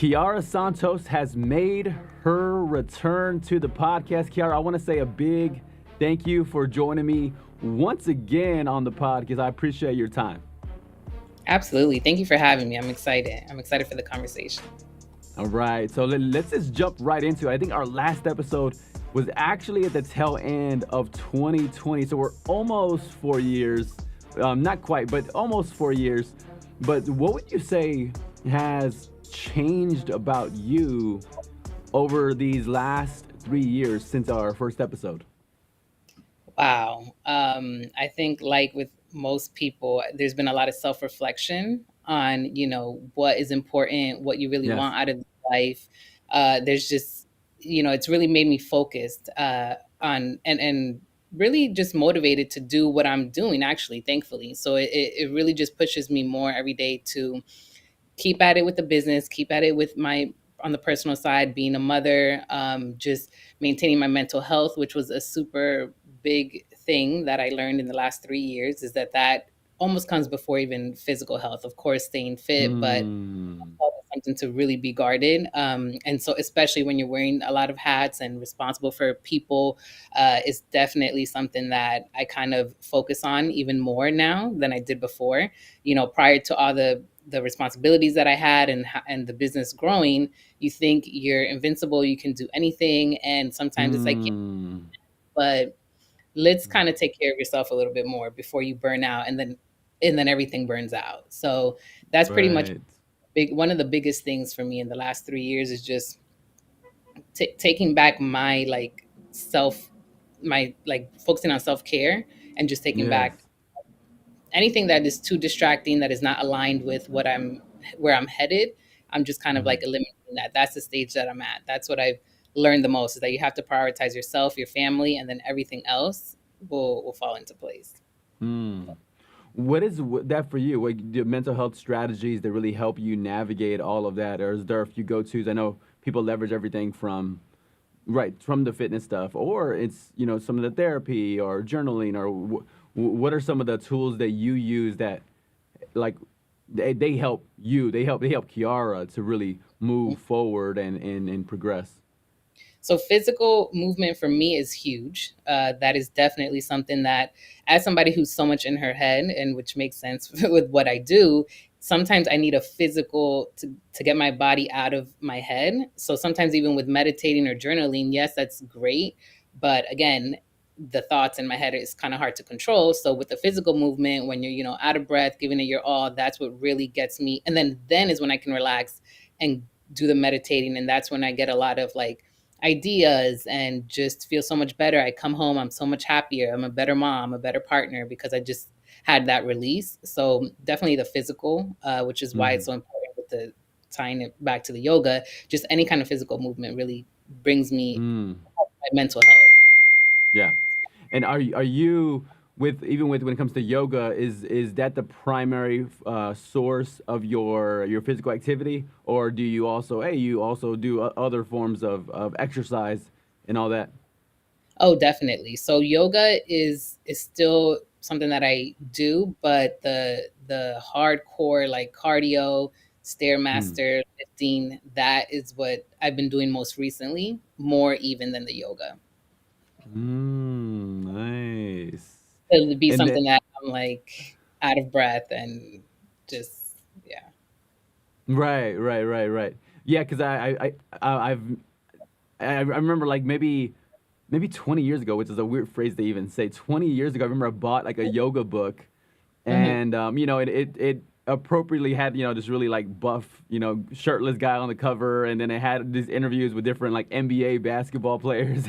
Kiara Santos has made her return to the podcast. Kiara, I want to say a big thank you for joining me once again on the podcast. I appreciate your time. Absolutely. Thank you for having me. I'm excited. I'm excited for the conversation. All right, so let's just jump right into it. I think our last episode was actually at the tail end of 2020, so we're almost 4 years. Not quite, but almost 4 years. But what would you say has changed about you over these last 3 years since our first episode? Wow. I think, like with most people, there's been a lot of self-reflection on, what is important, what you really Yes. want out of life. There's just, it's really made me focused on and really just motivated to do what I'm doing, actually, thankfully. So it really just pushes me more every day to keep at it with the business, keep at it with my on the personal side, being a mother, just maintaining my mental health, which was a super big thing that I learned in the last 3 years, is that almost comes before even physical health. Of course, staying fit, but Mm, something to really be guarded. And so, especially when you're wearing a lot of hats and responsible for people, is definitely something that I kind of focus on even more now than I did before. Prior to all the responsibilities that I had and the business growing, you think you're invincible, you can do anything, and sometimes it's like, yeah, mm, but let's kind of take care of yourself a little bit more before you burn out, and then everything burns out. So that's pretty much right. one of the biggest things for me in the last 3 years is just taking back my focusing on self-care, and just taking Yes. back anything that is too distracting, that is not aligned with where I'm headed. I'm just kind of like Mm, eliminating that. That's the stage that I'm at. That's what I've learned the most, is that you have to prioritize yourself, your family, and then everything else will fall into place. mm. What is that for you? Like the mental health strategies that really help you navigate all of that, or is there a few go-tos? I know people leverage everything from right from the fitness stuff, or it's some of the therapy or journaling, or what are some of the tools that you use that like they help you, they help Kiara to really move forward and progress. So physical movement for me is huge. That is definitely something that, as somebody who's so much in her head, and which makes sense with what I do, sometimes I need a physical to get my body out of my head. So sometimes even with meditating or journaling, yes, that's great. But again, the thoughts in my head is kind of hard to control. So with the physical movement, when you're, out of breath, giving it your all, that's what really gets me. And then is when I can relax and do the meditating. And that's when I get a lot of like ideas and just feel so much better. I come home, I'm so much happier. I'm a better mom, a better partner, because I just had that release. So definitely the physical, which is why it's Mm, so important with the tying it back to the yoga. Just any kind of physical movement really brings me mm, my mental health. yeah. And are you with even with when it comes to yoga, is that the primary source of your physical activity, or do you also do other forms of exercise and all that? Oh, definitely. So yoga is still something that I do, but the hardcore like cardio, Mm. stairmaster, lifting, that is what I've been doing most recently, more even than the yoga. Nice. It would be And then something that I'm like out of breath and just yeah. right. Yeah, because I remember like maybe 20 years ago, which is a weird phrase to even say. 20 years ago, I remember I bought like a yoga book, Mhm. and it appropriately had this really like buff shirtless guy on the cover, and then it had these interviews with different like NBA basketball players,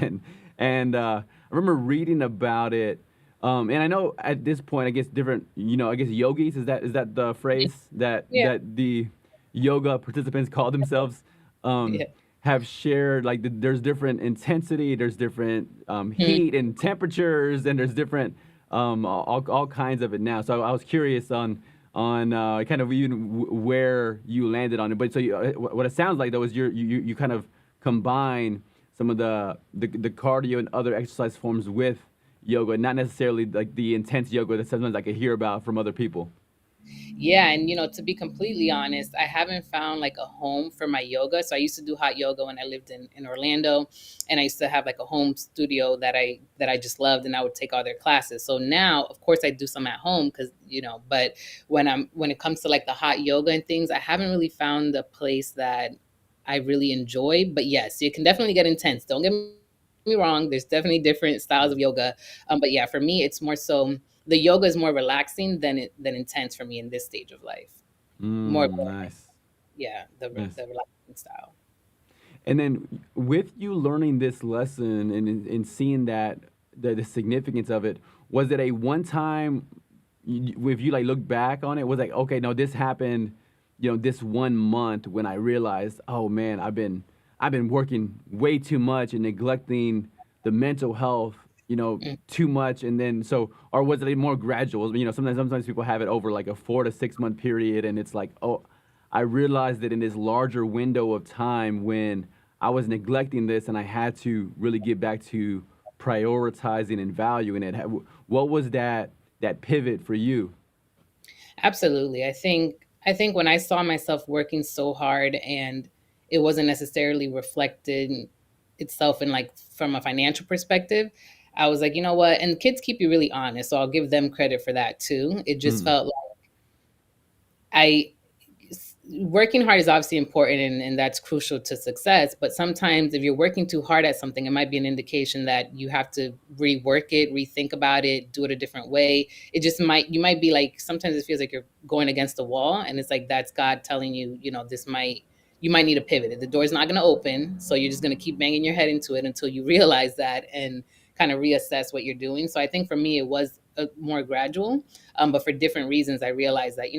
and I remember reading about it. And I know at this point, I guess different, I guess yogis, is that the phrase that Yeah. the yoga participants call themselves, um, Yeah. have shared like there's different intensity, there's different Mhm. heat and temperatures, and there's different all kinds of it now. So I was curious on kind of even where you landed on it. But so what it sounds like though is you kind of combine some of the cardio and other exercise forms with yoga, not necessarily like the intense yoga that sometimes I could hear about from other people. Yeah, and to be completely honest, I haven't found like a home for my yoga. So I used to do hot yoga when I lived in Orlando, and I used to have like a home studio that I just loved, and I would take all their classes. So now, of course, I do some at home because but when it comes to like the hot yoga and things, I haven't really found a place that I really enjoy. But yes, it can definitely get intense. Don't get me wrong. There's definitely different styles of yoga, but yeah, for me, it's more so the yoga is more relaxing than intense for me in this stage of life. More, Nice. yeah, Nice. the relaxing style. And then with you learning this lesson and seeing that the significance of it, was it a one time? If you like look back on it, was like, okay, no, this happened, this 1 month when I realized, oh man, I've been working way too much and neglecting the mental health, Mm. too much, and then or was it a more gradual? Sometimes people have it over like a 4 to 6 month period, and it's like, oh, I realized that in this larger window of time when I was neglecting this and I had to really get back to prioritizing and valuing it. What was that pivot for you? Absolutely. I think when I saw myself working so hard and it wasn't necessarily reflected itself in like from a financial perspective, I was like, you know what? And kids keep you really honest, so I'll give them credit for that too. It just Mm, felt like I working hard is obviously important, and that's crucial to success, but sometimes if you're working too hard at something, it might be an indication that you have to rework it, rethink about it, do it a different way. It just might you might be like, sometimes it feels like you're going against the wall, and it's like that's God telling you, this might you might need a pivot. The door's not going to open, so you're just going to keep banging your head into it until you realize that and kind of reassess what you're doing. So I think for me it was more gradual, but for different reasons I realized that,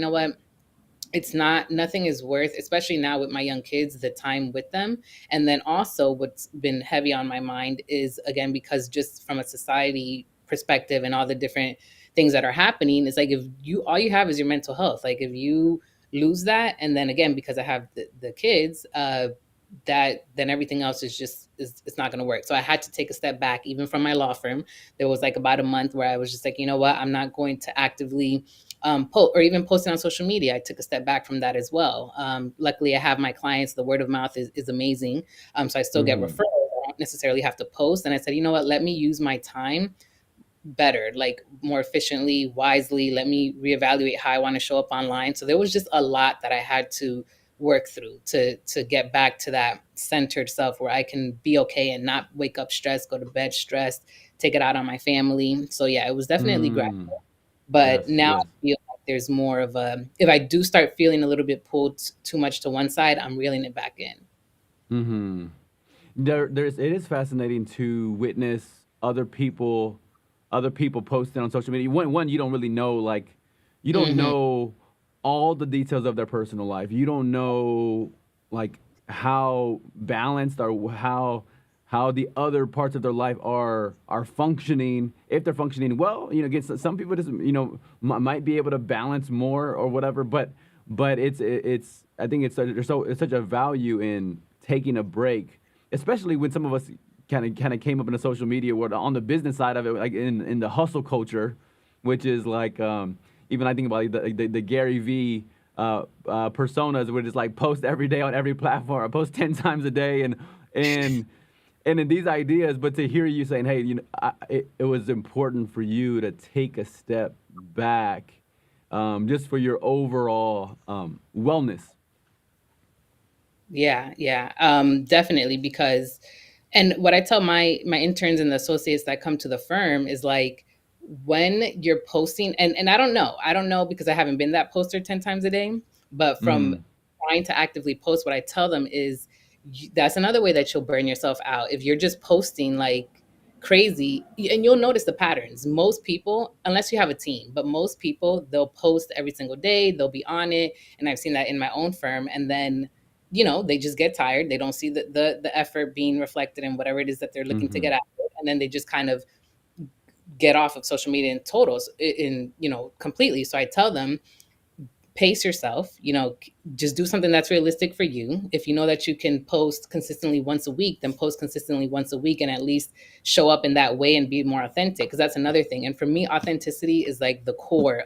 it's not nothing is worth, especially now with my young kids, the time with them. And then also what's been heavy on my mind is, again, because just from a society perspective and all the different things that are happening, it's like if you all you have is your mental health, like if you lose that, and then again, because I have the kids, that then everything else is just is it's not going to work. So I had to take a step back even from my law firm. There was like about a month where I was just like, you know what, I'm not going to actively or even posting on social media. I took a step back from that as well. Luckily, I have my clients. The word of mouth is amazing. So I still get referrals. mm-hmm. I don't necessarily have to post. And I said, you know what? Let me use my time better, like more efficiently, wisely. Let me reevaluate how I want to show up online. So there was just a lot that I had to work through to get back to that centered self where I can be okay and not wake up stressed, go to bed stressed, take it out on my family. So yeah, it was definitely Mm. gradual. But Yes, now I yes. feel like there's more of a, if I do start feeling a little bit pulled too much to one side, I'm reeling it back in. Mm-hmm. It is fascinating to witness other people posting on social media. One, you don't really know, like, you don't Hmm. know all the details of their personal life. You don't know, like, how balanced or how the other parts of their life are functioning. If they're functioning well, again, some people just might be able to balance more or whatever. But it's I think it's such a value in taking a break, especially when some of us kind of came up in the social media world on the business side of it, like in the hustle culture, which is like, even I think about like, the Gary V personas, where it's like post every day on every platform. I post 10 times a day, and and in these ideas, but to hear you saying, hey, it was important for you to take a step back, just for your overall wellness. Yeah, yeah, definitely. Because, and what I tell my interns and the associates that come to the firm is like, when you're posting, and I don't know because I haven't been that poster 10 times a day, but from Mm, trying to actively post, what I tell them is, that's another way that you'll burn yourself out if you're just posting like crazy. And you'll notice the patterns. Most people, unless you have a team, but most people, they'll post every single day, they'll be on it, and I've seen that in my own firm. And then they just get tired. They don't see the effort being reflected in whatever it is that they're looking to mm-hmm. get out of it. And then they just kind of get off of social media in totals completely. So I tell them, pace yourself, just do something that's realistic for you. If you know that you can post consistently once a week, then post consistently once a week and at least show up in that way and be more authentic. Because that's another thing. And for me, authenticity is like the core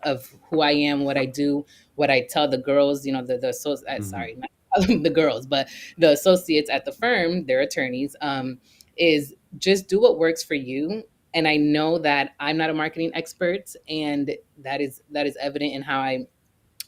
of who I am, what I do, what I tell the girls, Hmm. sorry, not the girls, but the associates at the firm, their attorneys, is just do what works for you. And I know that I'm not a marketing expert, and that is evident in how I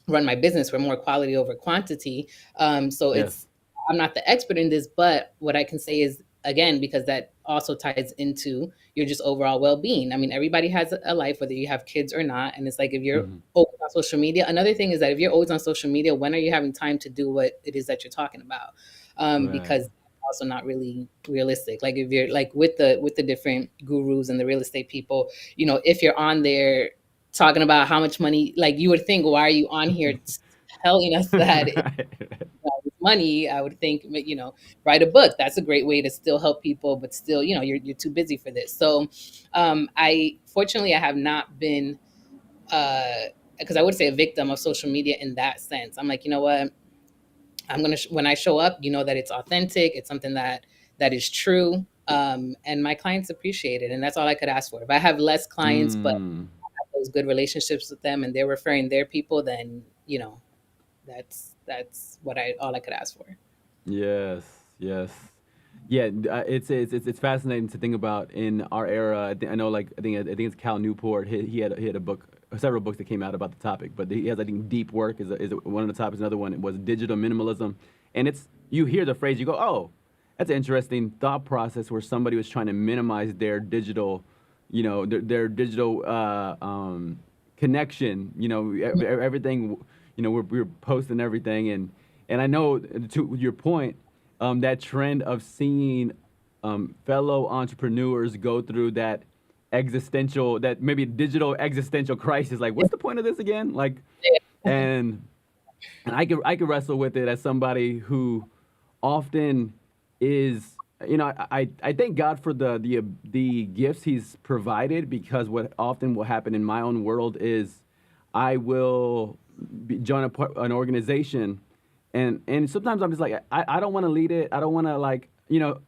run my business. We're more quality over quantity. So Yes. it's I'm not the expert in this, but what I can say is, again, because that also ties into your just overall well-being. I mean, everybody has a life, whether you have kids or not. And it's like, if you're Hmm. always on social media, another thing is that if you're always on social media, when are you having time to do what it is that you're talking about? Right. Because also not really realistic. Like if you're like with the different gurus and the real estate people, if you're on there talking about how much money, like you would think, why are you on here telling us that it's Right. money? I would think, write a book. That's a great way to still help people, but still, you're too busy for this. So, I fortunately I have not been, because I would say a victim of social media in that sense. I'm like, you know what? When I show up, that it's authentic. It's something that is true. And my clients appreciate it, and that's all I could ask for. If I have less clients, but Mm. those good relationships with them and they're referring their people, then that's what I all I could ask for. Yes, yes, yeah. It's fascinating to think about in our era. I know, like I think it's Cal Newport. He had a book, several books that came out about the topic. But he has, I think, deep work is one of the topics. Another one was digital minimalism, and it's you hear the phrase, you go, oh, that's an interesting thought process where somebody was trying to minimize their digital, their digital connection. Everything. We're posting everything, and I know, to your point, that trend of seeing fellow entrepreneurs go through that maybe digital existential crisis. Like, what's the point of this again? Like, and I could wrestle with it as somebody who often is. I thank God for the gifts He's provided, because what often will happen in my own world is I will join an organization, and sometimes I'm just like, I don't want to lead it. I don't want to, like,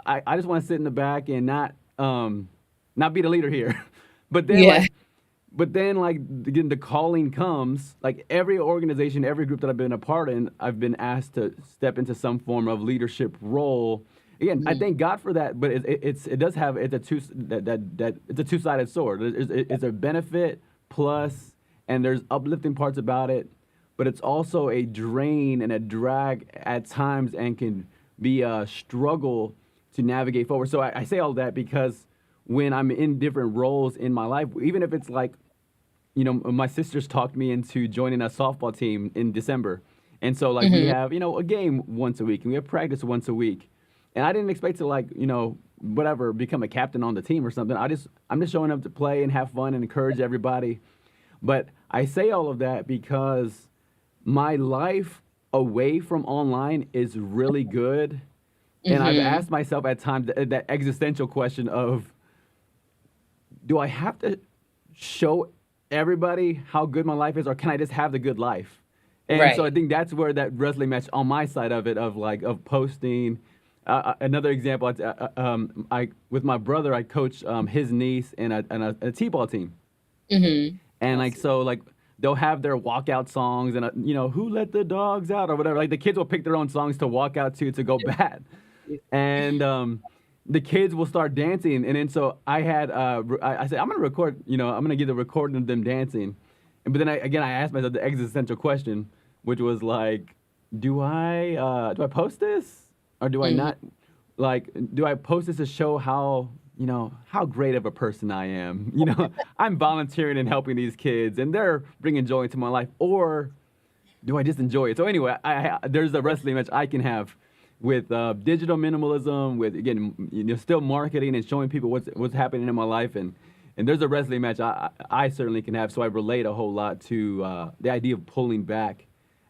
I just want to sit in the back and not be the leader here. but then Yeah. like but then, like, again, the calling comes. Like, every organization, every group that I've been a part in, I've been asked to step into some form of leadership role. Again, I Mhm. thank God for that, but it does have it's a two that it's a two-sided sword. It's a benefit plus, and there's uplifting parts about it, but it's also a drain and a drag at times, and can be a struggle to navigate forward. So I say all that because when I'm in different roles in my life, even if it's like, my sisters talked me into joining a softball team in December. And so, like, we Mhm. have, a game once a week, and we have practice once a week. And I didn't expect to, like, whatever, become a captain on the team or something. I'm just showing up to play and have fun and encourage everybody. But I say all of that because my life away from online is really good. And I've Mhm. asked myself at times that existential question of, do I have to show everybody how good my life is, or can I just have the good life? And so I Right. think that's where that wrestling match on my side of it, of posting. Another example, I with my brother, I coach his niece in a t-ball team, Mhm. and like, Awesome. so, like, they'll have their walkout songs, and who let the dogs out or whatever. Like, the kids will pick their own songs to walk out to go bat, and the kids will start dancing, and then so I said, I'm gonna record, I'm gonna get the recording of them dancing, but then I asked myself the existential question, which was like, do I post this, or do I Mhm. not? Like, do I post this to show how great of a person I am? I'm volunteering and helping these kids, and they're bringing joy into my life, or do I just enjoy it? So anyway, there's a wrestling match I can have with digital minimalism, with, again, still marketing and showing people what's happening in my life, and there's a wrestling match I certainly can have. So I relate a whole lot to the idea of pulling back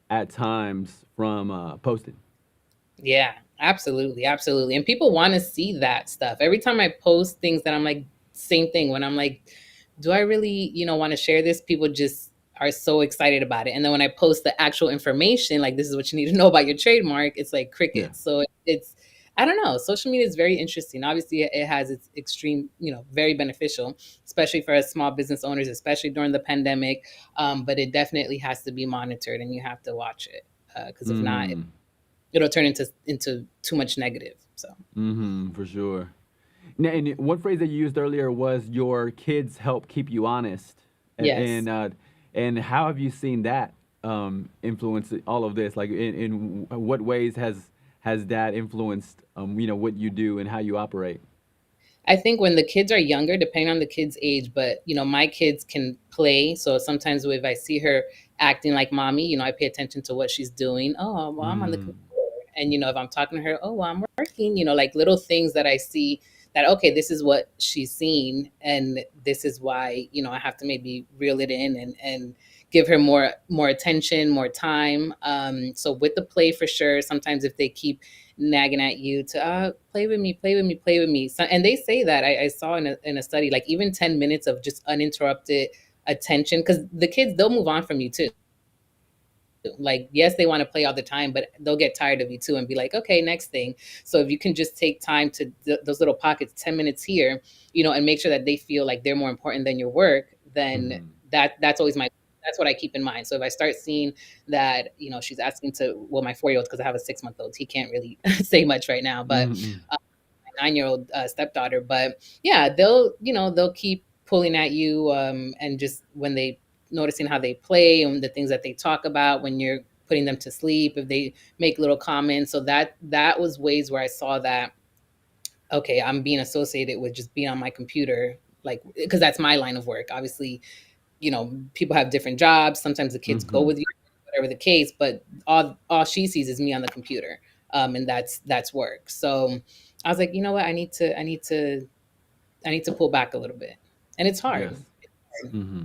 at times from posting. Yeah, absolutely, absolutely. And people want to see that stuff. Every time I post things that I'm like, same thing. When I'm like, do I really, want to share this? People just are so excited about it. And then when I post the actual information, like, this is what you need to know about your trademark, it's like Yeah. crickets. So it's I don't know. Social media is very interesting. Obviously, it has its extreme, very beneficial, especially for us small business owners, especially during the pandemic. But it definitely has to be monitored, and you have to watch it because if not, Mm-hmm. it'll turn into too much negative. So Mm-hmm. For sure. Now, and one phrase that you used earlier was your kids help keep you honest, yes. and how have you seen that influence all of this? Like, in what ways has that influenced what you do and how you operate? I think when the kids are younger, depending on the kid's age, but my kids can play. So sometimes if I see her acting like mommy, I pay attention to what she's doing. Oh, well, I'm on the Mm, computer. And if I'm talking to her, oh, well, I'm working, like little things that I see that, okay, this is what she's seen and this is why, I have to maybe reel it in and give her more attention, more time. So with the play for sure, sometimes if they keep nagging at you to play with me, play with me, play with me. So, and they say that I saw in a study, like even 10 minutes of just uninterrupted attention, because the kids, they'll move on from you too. Like, yes, they want to play all the time, but they'll get tired of you too and be like, okay, next thing. So if you can just take time to those little pockets, 10 minutes here, and make sure that they feel like they're more important than your work, then mm-hmm. that's always that's what I keep in mind. So if I start seeing that, she's asking to, well, my 4-year-old, because I have a 6-month old, he can't really say much right now, but Mm-hmm. my 9-year-old stepdaughter. But yeah, they'll keep pulling at you, and just when they noticing how they play and the things that they talk about when you're putting them to sleep, if they make little comments. So that was ways where I saw that, okay, I'm being associated with just being on my computer, like, because that's my line of work. Obviously, people have different jobs. Sometimes the kids go Mm-hmm. with you, whatever the case, but all she sees is me on the computer. And that's work. So I was like, you know what? I need to pull back a little bit. And it's hard. Yes. Mm-hmm.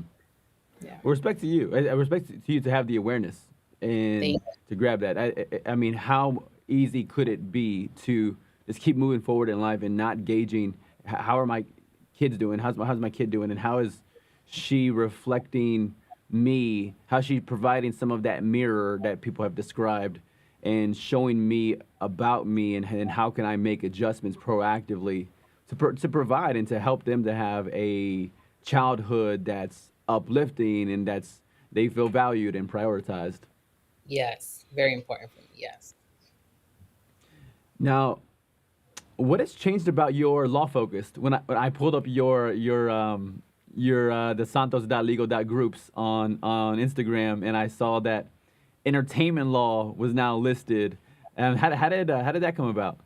Yeah. Well, respect to you. I respect to you to have the awareness and Thank to grab that. I mean, how easy could it be to just keep moving forward in life and not gauging how are my kids doing? How's my kid doing? And how is she reflecting me? How's she providing some of that mirror that people have described and showing me about me and how can I make adjustments proactively to provide and to help them to have a childhood that's uplifting and that's they feel valued and prioritized. Yes. Very important for me. Yes. Now, what has changed about your law focused? When I pulled up your the santos.legal.groups on Instagram and I saw that entertainment law was now listed. And how did that come about?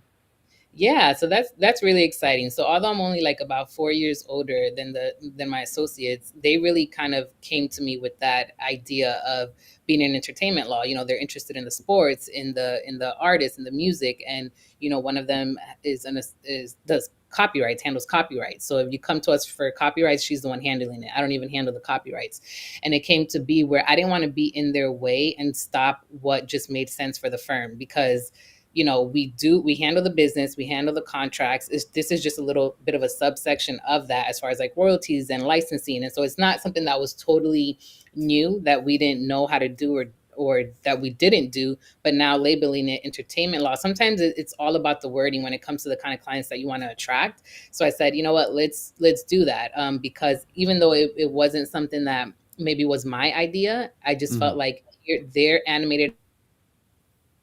Yeah, so that's really exciting. So although I'm only like about 4 years older than my associates, they really kind of came to me with that idea of being in entertainment law. They're interested in the sports, in the artists, in the music, and one of them is does copyrights, handles copyrights. So if you come to us for copyrights, she's the one handling it. I don't even handle the copyrights. And it came to be where I didn't want to be in their way and stop what just made sense for the firm, because we handle the business, we handle the contracts. This is just a little bit of a subsection of that, as far as like royalties and licensing. And so it's not something that was totally new that we didn't know how to do, or that we didn't do, but now labeling it entertainment law. Sometimes it's all about the wording when it comes to the kind of clients that you want to attract. So I said, you know what, let's do that, because even though it wasn't something that maybe was my idea, I just Mm-hmm. felt like they're animated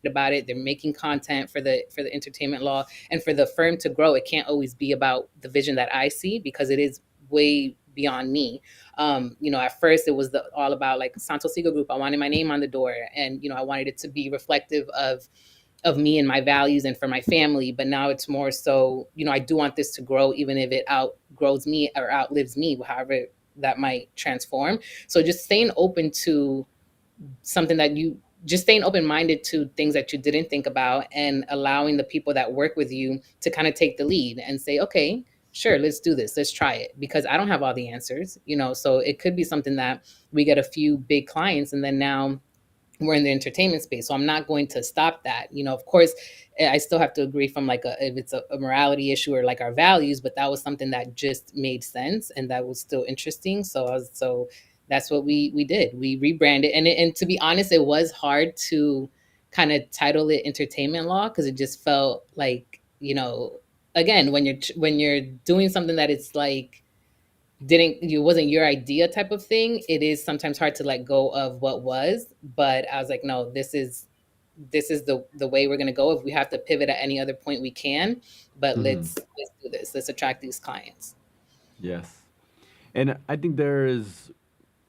about it. They're making content for the entertainment law, and for the firm to grow, it can't always be about the vision that I see, because it is way beyond me. At first it was all about like Santos Legal Group. I wanted my name on the door, and I wanted it to be reflective of me and my values and for my family. But now it's more so, I do want this to grow, even if it outgrows me or outlives me, however that might transform. So just staying open to something that you just staying open minded to things that you didn't think about, and allowing the people that work with you to kind of take the lead and say, okay, sure, let's do this, let's try it, because I don't have all the answers. So it could be something that we get a few big clients, and then now we're in the entertainment space. So I'm not going to stop that. Of course, I still have to agree from like if it's a morality issue or like our values, but that was something that just made sense and that was still interesting. So that's what we did. We rebranded, and to be honest, it was hard to kind of title it entertainment law, because it just felt like you know, again, when you're doing something that it's like didn't you wasn't your idea type of thing, it is sometimes hard to let go of what was. But I was like, no, this is the way we're going to go. If we have to pivot at any other point, we can, but Hmm. let's do this. Let's attract these clients. Yes. And I think there is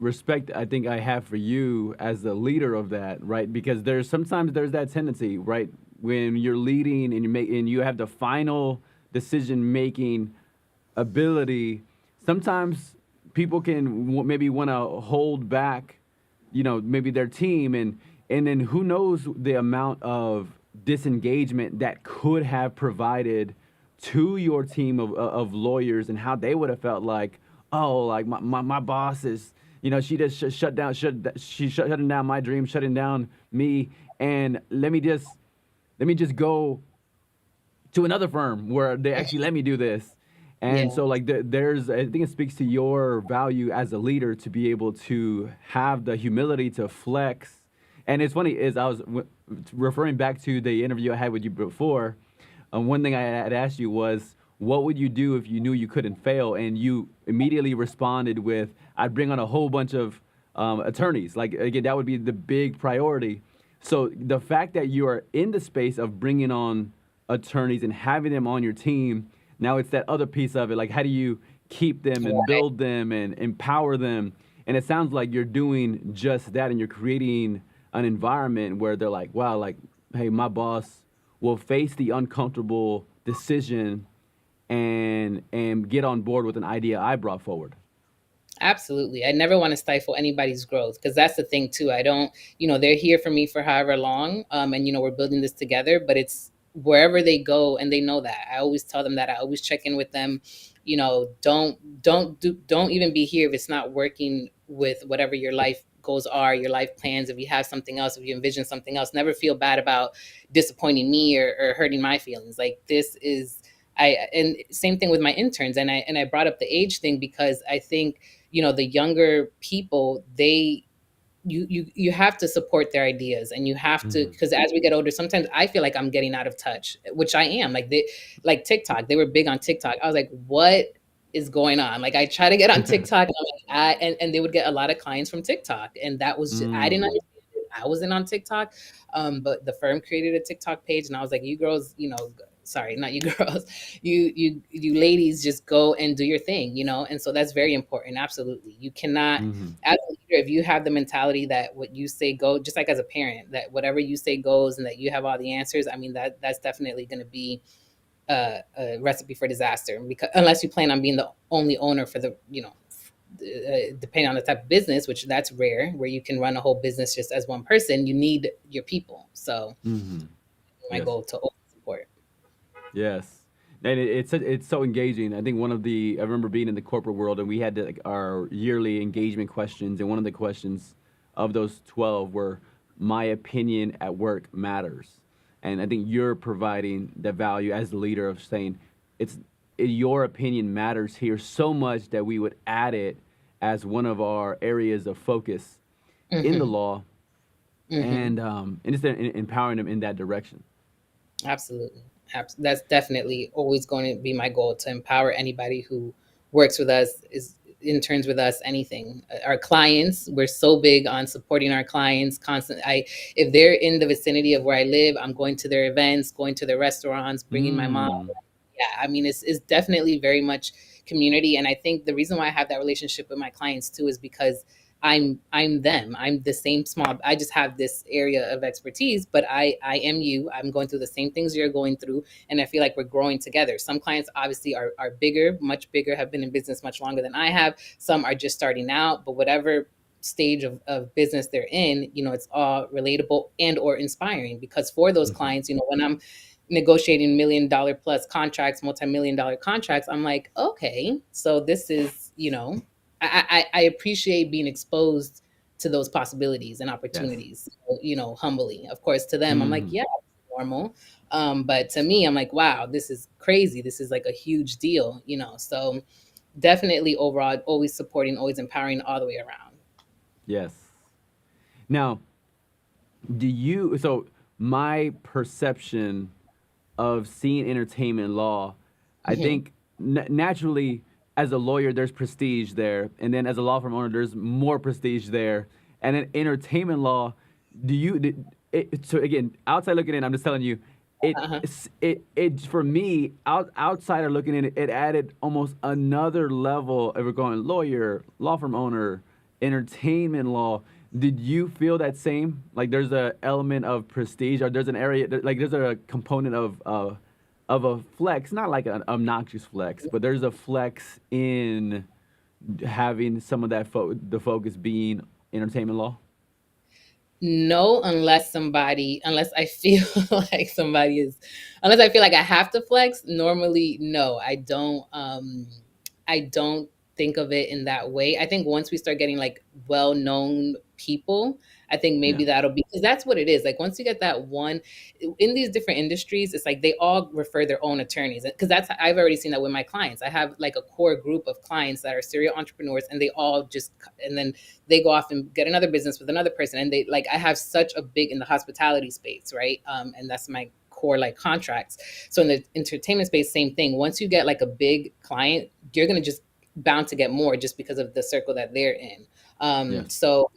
respect I think I have for you as the leader of that, right? Because there's sometimes there's that tendency, right? When you're leading and you have the final decision making ability, sometimes people can maybe want to hold back, maybe their team, and then who knows the amount of disengagement that could have provided to your team of lawyers and how they would have felt like, oh, like my boss is, she just she's shutting down my dream, shutting down me, and let me just go to another firm where they actually let me do this. And Yeah. so like there's I think it speaks to your value as a leader to be able to have the humility to flex. And it's funny is I was referring back to the interview I had with you before. One thing I had asked you was, what would you do if you knew you couldn't fail? And you immediately responded with, I'd bring on a whole bunch of attorneys. Like, again, that would be the big priority. So the fact that you are in the space of bringing on attorneys and having them on your team, now it's that other piece of it. Like, how do you keep them and Right. build them and empower them? And it sounds like you're doing just that, and you're creating an environment where they're like, wow, like, hey, my boss will face the uncomfortable decision and get on board with an idea I brought forward. Absolutely. I never want to stifle anybody's growth because that's the thing too. I don't, they're here for me for however long. And we're building this together, but it's wherever they go and they know that. I always tell them that. I always check in with them. Don't even be here if it's not working with whatever your life goals are, your life plans. If you have something else, if you envision something else, never feel bad about disappointing me or hurting my feelings. Like this is and same thing with my interns. And I brought up the age thing because I think the younger people, you have to support their ideas, and you have to, Hmm. because as we get older, sometimes I feel like I'm getting out of touch, which I am. Like TikTok, they were big on TikTok. I was like, what is going on? Like I try to get on TikTok, and I'm like, and they would get a lot of clients from TikTok, and that was just, I didn't Mm. understand it. I wasn't on TikTok, but the firm created a TikTok page, and I was like, you girls, sorry, not you girls, you ladies, just go and do your thing, and so that's very important. Absolutely, you cannot, Hmm. as a leader, if you have the mentality that what you say go, just like as a parent, that whatever you say goes and that you have all the answers, I mean, that's definitely going to be a recipe for disaster, because unless you plan on being the only owner for the, depending on the type of business, which that's rare, where you can run a whole business just as one person, you need your people. So Hmm. my Yes. goal to always support. Yes. And it's so engaging. I think I remember being in the corporate world, and we had like our yearly engagement questions, and one of the questions of those 12 were, my opinion at work matters. And I think you're providing the value as the leader of saying, it's your opinion matters here so much that we would add it as one of our areas of focus in the Hmm. law, Hmm. and just empowering them in that direction. Absolutely. That's definitely always going to be my goal, to empower anybody who works with us, is interns with us, anything. Our clients, we're so big on supporting our clients constant. If they're in the vicinity of where I live, I'm going to their events, going to their restaurants, bringing my mom. Mm. Yeah, I mean, it's definitely very much community. And I think the reason why I have that relationship with my clients too is because I'm them. I'm the same small. I just have this area of expertise, but I am you. I'm going through the same things you're going through, and I feel like we're growing together. Some clients obviously are bigger, much bigger, have been in business much longer than I have. Some are just starting out, but whatever stage of business they're in, it's all relatable and or inspiring, because for those Hmm. clients, when I'm negotiating $1 million plus contracts, multi-million dollar contracts, I'm like, okay, so this is, I appreciate being exposed to those possibilities and Yes. opportunities, humbly. Of course, to them, I'm like, Hmm. yeah, it's normal. But to me, I'm like, wow, this is crazy. This is like a huge deal. So definitely overall, always supporting, always empowering all the way around. Yes. Now, so my perception of seeing entertainment law, I Hmm. think naturally, as a lawyer, there's prestige there, and then as a law firm owner, there's more prestige there, and then entertainment law. So again, outside looking in, I'm just telling you, Uh-huh. it for me, outsider looking in, it added almost another level. If we're going lawyer, law firm owner, entertainment law. Did you feel that same? Like there's a element of prestige, or there's an area, like there's a component of a flex, not like an obnoxious flex, but there's a flex in having some of that the focus being entertainment law. No, unless I feel like somebody is, unless I feel like I have to flex. Normally, no, I don't think of it in that way. I think once we start getting like well-known people, I think Yeah, maybe that'll be, because that's what it is. Like once you get that one in these different industries, it's like they all refer their own attorneys. Because that's, I've already seen that with my clients. I have like a core group of clients that are serial entrepreneurs, and they all just, and then they go off and get another business with another person, and they like, I have such a big, in the hospitality space, right? And that's my core like contracts. So in the entertainment space, same thing. Once you get like a big client, you're going to just bound to get more just because of the circle that they're in. yes. So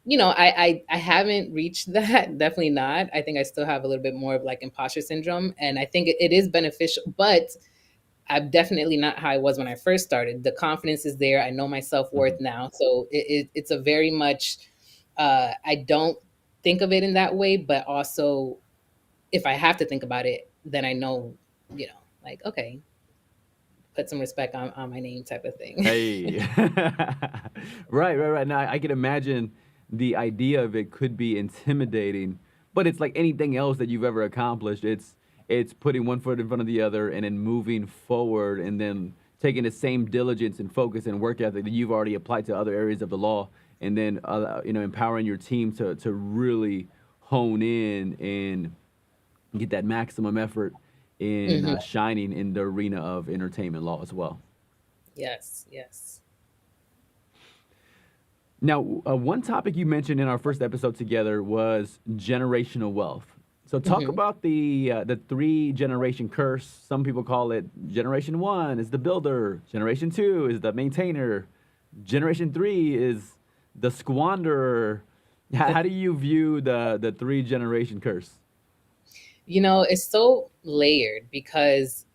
I haven't reached that. Definitely not. I think I still have a little bit more of like imposter syndrome, and I think it is beneficial, but I'm definitely not how I was when I first started. The confidence is there. I know my self worth Mhm. now, so it's a very much. I don't think of it in that way, but also if I have to think about it, then I know, like, okay, put some respect on my name, type of thing. Hey, right. Now I can imagine the idea of it could be intimidating, but it's like anything else that you've ever accomplished. It's putting one foot in front of the other and then moving forward, and then taking the same diligence and focus and work ethic that you've already applied to other areas of the law, and then empowering your team to really hone in and get that maximum effort in Hmm. shining in the arena of entertainment law as well. Yes, yes. Now, one topic you mentioned in our first episode together was generational wealth. So, talk Hmm. about the three generation curse. Some people call it generation one is the builder, generation two is the maintainer, generation three is the squanderer. How do you view the three generation curse? It's so layered because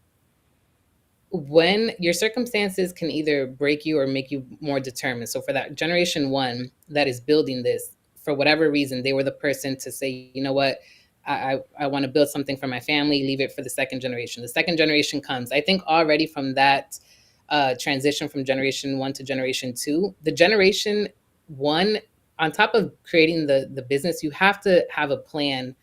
when your circumstances can either break you or make you more determined. So for that generation one that is building this, for whatever reason, they were the person to say, you know what, I want to build something for my family, leave it for the second generation. The second generation comes. I think already from that transition from generation one to generation two, the generation one, on top of creating the business, you have to have a plan,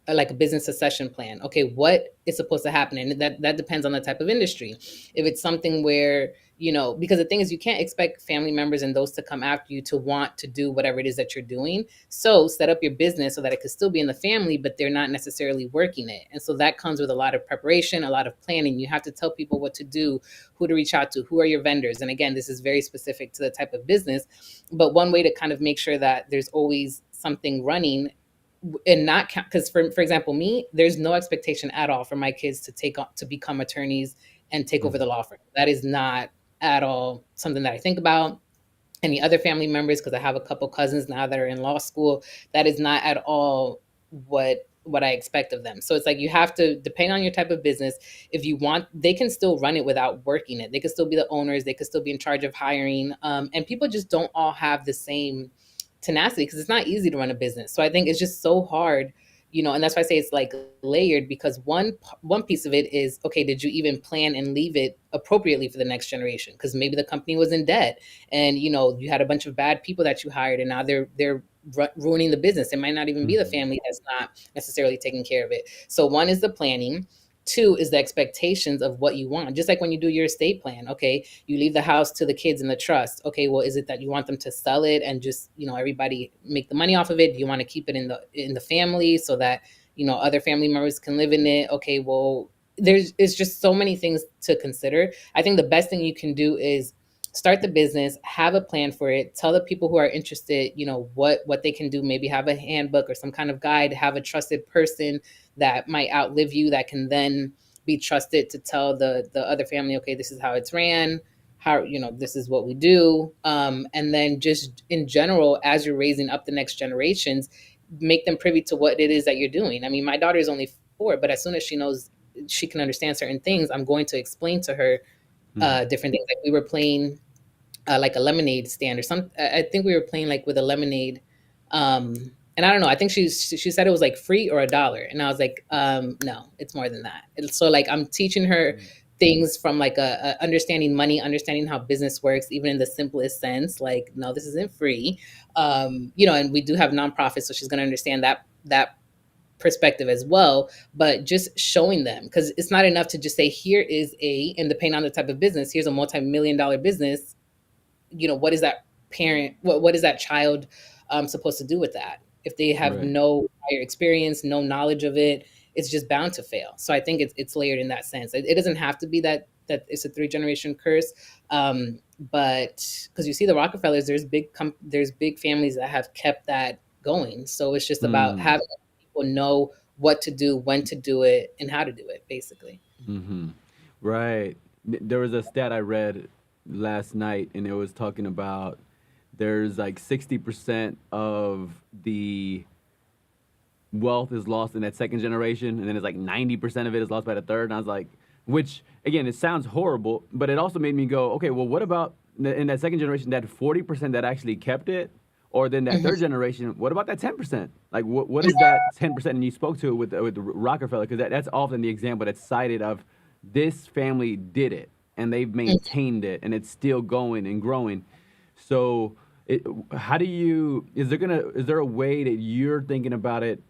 like a business succession plan. Okay, what is supposed to happen, and that depends on the type of industry. If it's something where, because the thing is, you can't expect family members and those to come after you to want to do whatever it is that you're doing. So set up your business so that it could still be in the family, but they're not necessarily working it. And so that comes with a lot of preparation, a lot of planning. You have to tell people what to do, who to reach out to, who are your vendors. And again, this is very specific to the type of business, but one way to kind of make sure that there's always something running and not count, because for example, me, there's no expectation at all for my kids to take on to become attorneys and take over Mhm. the law firm. That is not at all something that I think about. Any other family members, because I have a couple cousins now that are in law school, that is not at all what I expect of them. So it's like you have to, depend on your type of business. If you want, they can still run it without working it. They could still be the owners. They could still be in charge of hiring. And people just don't all have the same tenacity, because it's not easy to run a business. So I think it's just so hard, and that's why I say it's like layered, because one piece of it is, okay, did you even plan and leave it appropriately for the next generation? Because maybe the company was in debt, and you had a bunch of bad people that you hired, and now they're ruining the business. It might not even be the Mhm. family that's not necessarily taking care of it. So one is the planning. Two is the expectations of what you want. Just like when you do your estate plan, okay, you leave the house to the kids in the trust. Okay, well, is it that you want them to sell it and just, everybody make the money off of it? Do you want to keep it in the family so that, other family members can live in it? Okay, well, it's just so many things to consider. I think the best thing you can do is start the business, have a plan for it, tell the people who are interested, what they can do, maybe have a handbook or some kind of guide, have a trusted person that might outlive you that can then be trusted to tell the other family, okay, this is how it's ran, how, this is what we do. And then just in general, as you're raising up the next generations, make them privy to what it is that you're doing. I mean, my daughter is only 4, but as soon as she knows, she can understand certain things, I'm going to explain to her Mm. different things. Like we were playing like a lemonade stand or some. I think we were playing like with a lemonade, um, and I don't know. I think she said it was like free or $1, and I was like, no, it's more than that. And so like I'm teaching her things from like a understanding money, understanding how business works, even in the simplest sense. Like, no, this isn't free, and we do have nonprofits, so she's going to understand that perspective as well, but just showing them, because it's not enough to just say here is and depending on the type of business, here's a multi-million dollar business. What is that parent, what is that child supposed to do with that if they have Right. no prior experience, no knowledge of it? It's just bound to fail. So I think it's layered in that sense. It doesn't have to be that it's a 3 generation curse, but because you see the Rockefellers, there's big families that have kept that going. So it's just about Mm. having people know what to do, when to do it, and how to do it, basically. Mm-hmm. Right. There was a stat I read last night, and it was talking about there's like 60% of the wealth is lost in that second generation, and then it's like 90% of it is lost by the third. And I was like, which again, it sounds horrible, but it also made me go, okay, well, what about in that second generation, that 40% that actually kept it? Or then that third Hmm. generation, what about that 10%? Like, what is that 10%? And you spoke to it with Rockefeller, because that's often the example that's cited of this family did it and they've maintained it and it's still going and growing. So, how do you, is there a way that you're thinking about it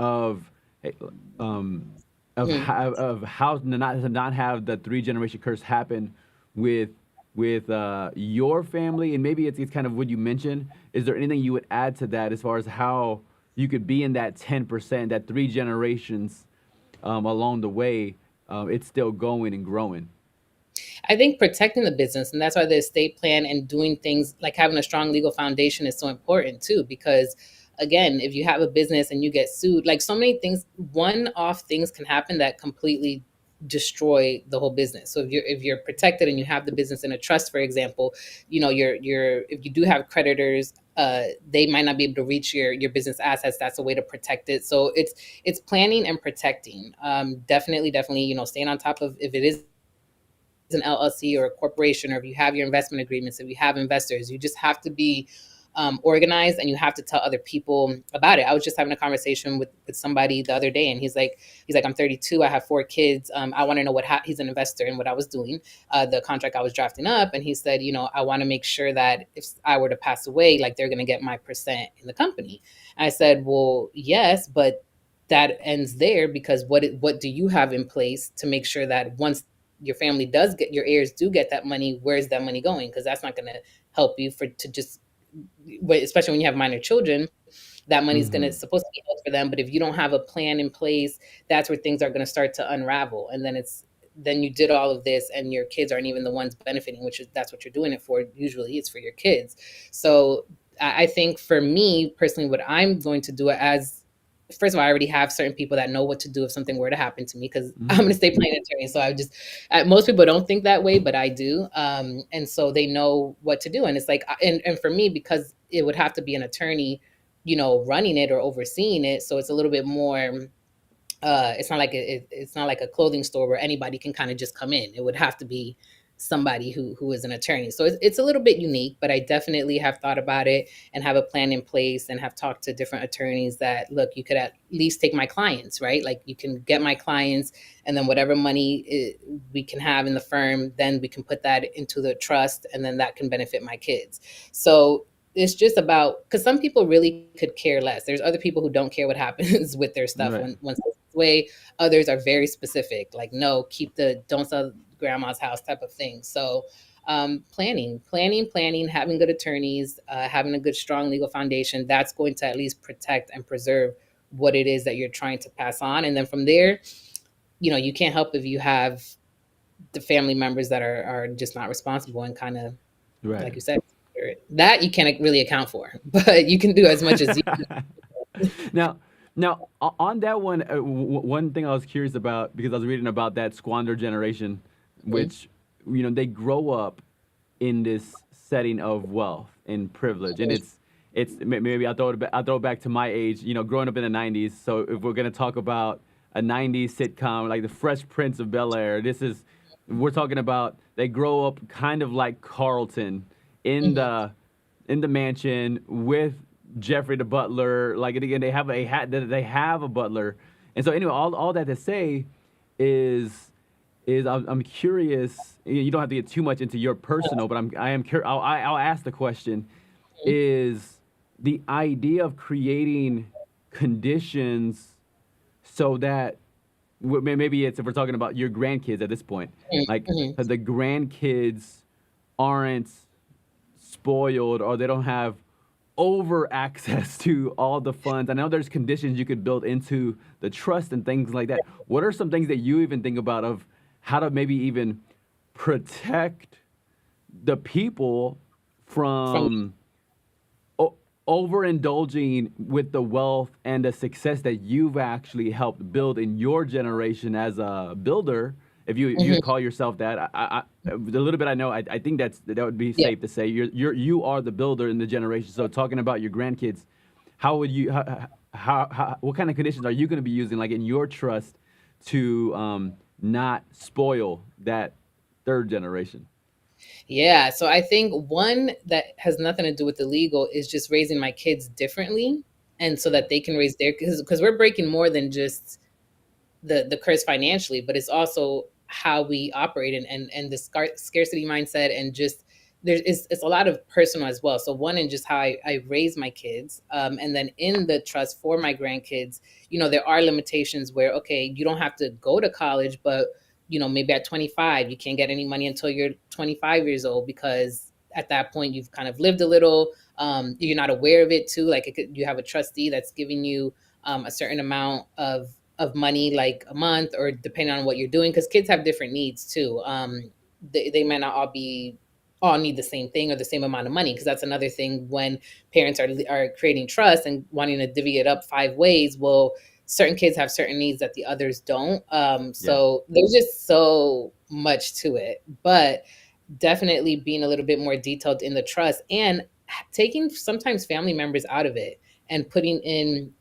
of eh, um, of how to not have the 3 generation curse happen with your family, and maybe it's kind of what you mentioned. Is there anything you would add to that as far as how you could be in that 10%, that 3 generations along the way, it's still going and growing? I think protecting the business, and that's why the estate plan and doing things like having a strong legal foundation is so important too. Because again, if you have a business and you get sued, like so many things, one-off things can happen that completely destroy the whole business. So if you're protected and you have the business in a trust, for example, you're if you do have creditors, they might not be able to reach your business assets. That's a way to protect it. So it's planning and protecting. Definitely, staying on top of if it is an LLC or a corporation, or if you have your investment agreements, if you have investors, you just have to be organized, and you have to tell other people about it. I was just having a conversation with somebody the other day, and he's like, I'm 32, I have 4 kids. I want to know he's an investor in what I was doing, the contract I was drafting up, and he said, I want to make sure that if I were to pass away, like they're going to get my percent in the company. I said, well, yes, but that ends there, because what do you have in place to make sure that once your family does get, your heirs do get that money, where's that money going? Because that's not going to help you for to just, especially when you have minor children, that money is going to Mm-hmm. supposed to be held for them. But if you don't have a plan in place, that's where things are going to start to unravel, and then you did all of this and your kids aren't even the ones benefiting, which is that's what you're doing it for. Usually it's for your kids. So I think for me personally, what I'm going to do, as first of all, I already have certain people that know what to do if something were to happen to me, because I'm Mm-hmm. an estate planning attorney. So I just, most people don't think that way, but I do. And so they know what to do. And it's like, and for me, because it would have to be an attorney, running it or overseeing it. So it's a little bit more, it's not like it's not like a clothing store where anybody can kind of just come in. It would have to be somebody who is an attorney. So it's a little bit unique, but I definitely have thought about it and have a plan in place, and have talked to different attorneys that, look, you could at least take my clients, right? Like you can get my clients, and then whatever money we can have in the firm, then we can put that into the trust, and then that can benefit my kids. So it's just about, because some people really could care less. There's other people who don't care what happens with their stuff Right. when once it's way. Others are very specific, like no, keep don't sell grandma's house type of thing. So planning, having good attorneys, having a good strong legal foundation, that's going to at least protect and preserve what it is that you're trying to pass on. And then from there, you can't help if you have the family members that are just not responsible and kind of like Right. you said. That you can't really account for, but you can do as much as you. Now, on that one, one thing I was curious about because I was reading about that squander generation, Mhm. which they grow up in this setting of wealth and privilege, and maybe I throw it back to my age, growing up in the '90s. So if we're gonna talk about a '90s sitcom like The Fresh Prince of Bel Air, we're talking about they grow up kind of like Carlton in Mhm. the mansion with Jeffrey the butler. Like, and again, they have a hat. They have a butler, and so anyway, all that to say is I'm curious. You don't have to get too much into your personal, but I am curious. I'll ask the question: is the idea of creating conditions so that maybe it's if we're talking about your grandkids at this point, Mhm. like Mhm. the grandkids aren't spoiled or they don't have over access to all the funds. I know there's conditions you could build into the trust and things like that. What are some things that you even think about of how to maybe even protect the people From from o- overindulging with the wealth and the success that you've actually helped build in your generation as a builder? If you Mhm. call yourself that, the little bit I know, I think that would be Yeah. safe to say you are the builder in the generation. So talking about your grandkids, how would you how what kind of conditions are you going to be using like in your trust to not spoil that third generation? Yeah, so I think one that has nothing to do with the legal is just raising my kids differently, and so that they can raise their, because we're breaking more than just the curse financially, but it's also how we operate, and the scarcity mindset, and just it's a lot of personal as well. So one, in just how I raise my kids, and then in the trust for my grandkids, there are limitations where, okay, you don't have to go to college, but maybe at 25 you can't get any money until you're 25 years old, because at that point you've kind of lived a little. You're not aware of it too, like you have a trustee that's giving you a certain amount of money, like a month, or depending on what you're doing, because kids have different needs too. They might not all need the same thing or the same amount of money, because that's another thing when parents are creating trust and wanting to divvy it up 5 ways. Well, certain kids have certain needs that the others don't. Yeah. So there's just so much to it, but definitely being a little bit more detailed in the trust, and taking sometimes family members out of it and putting in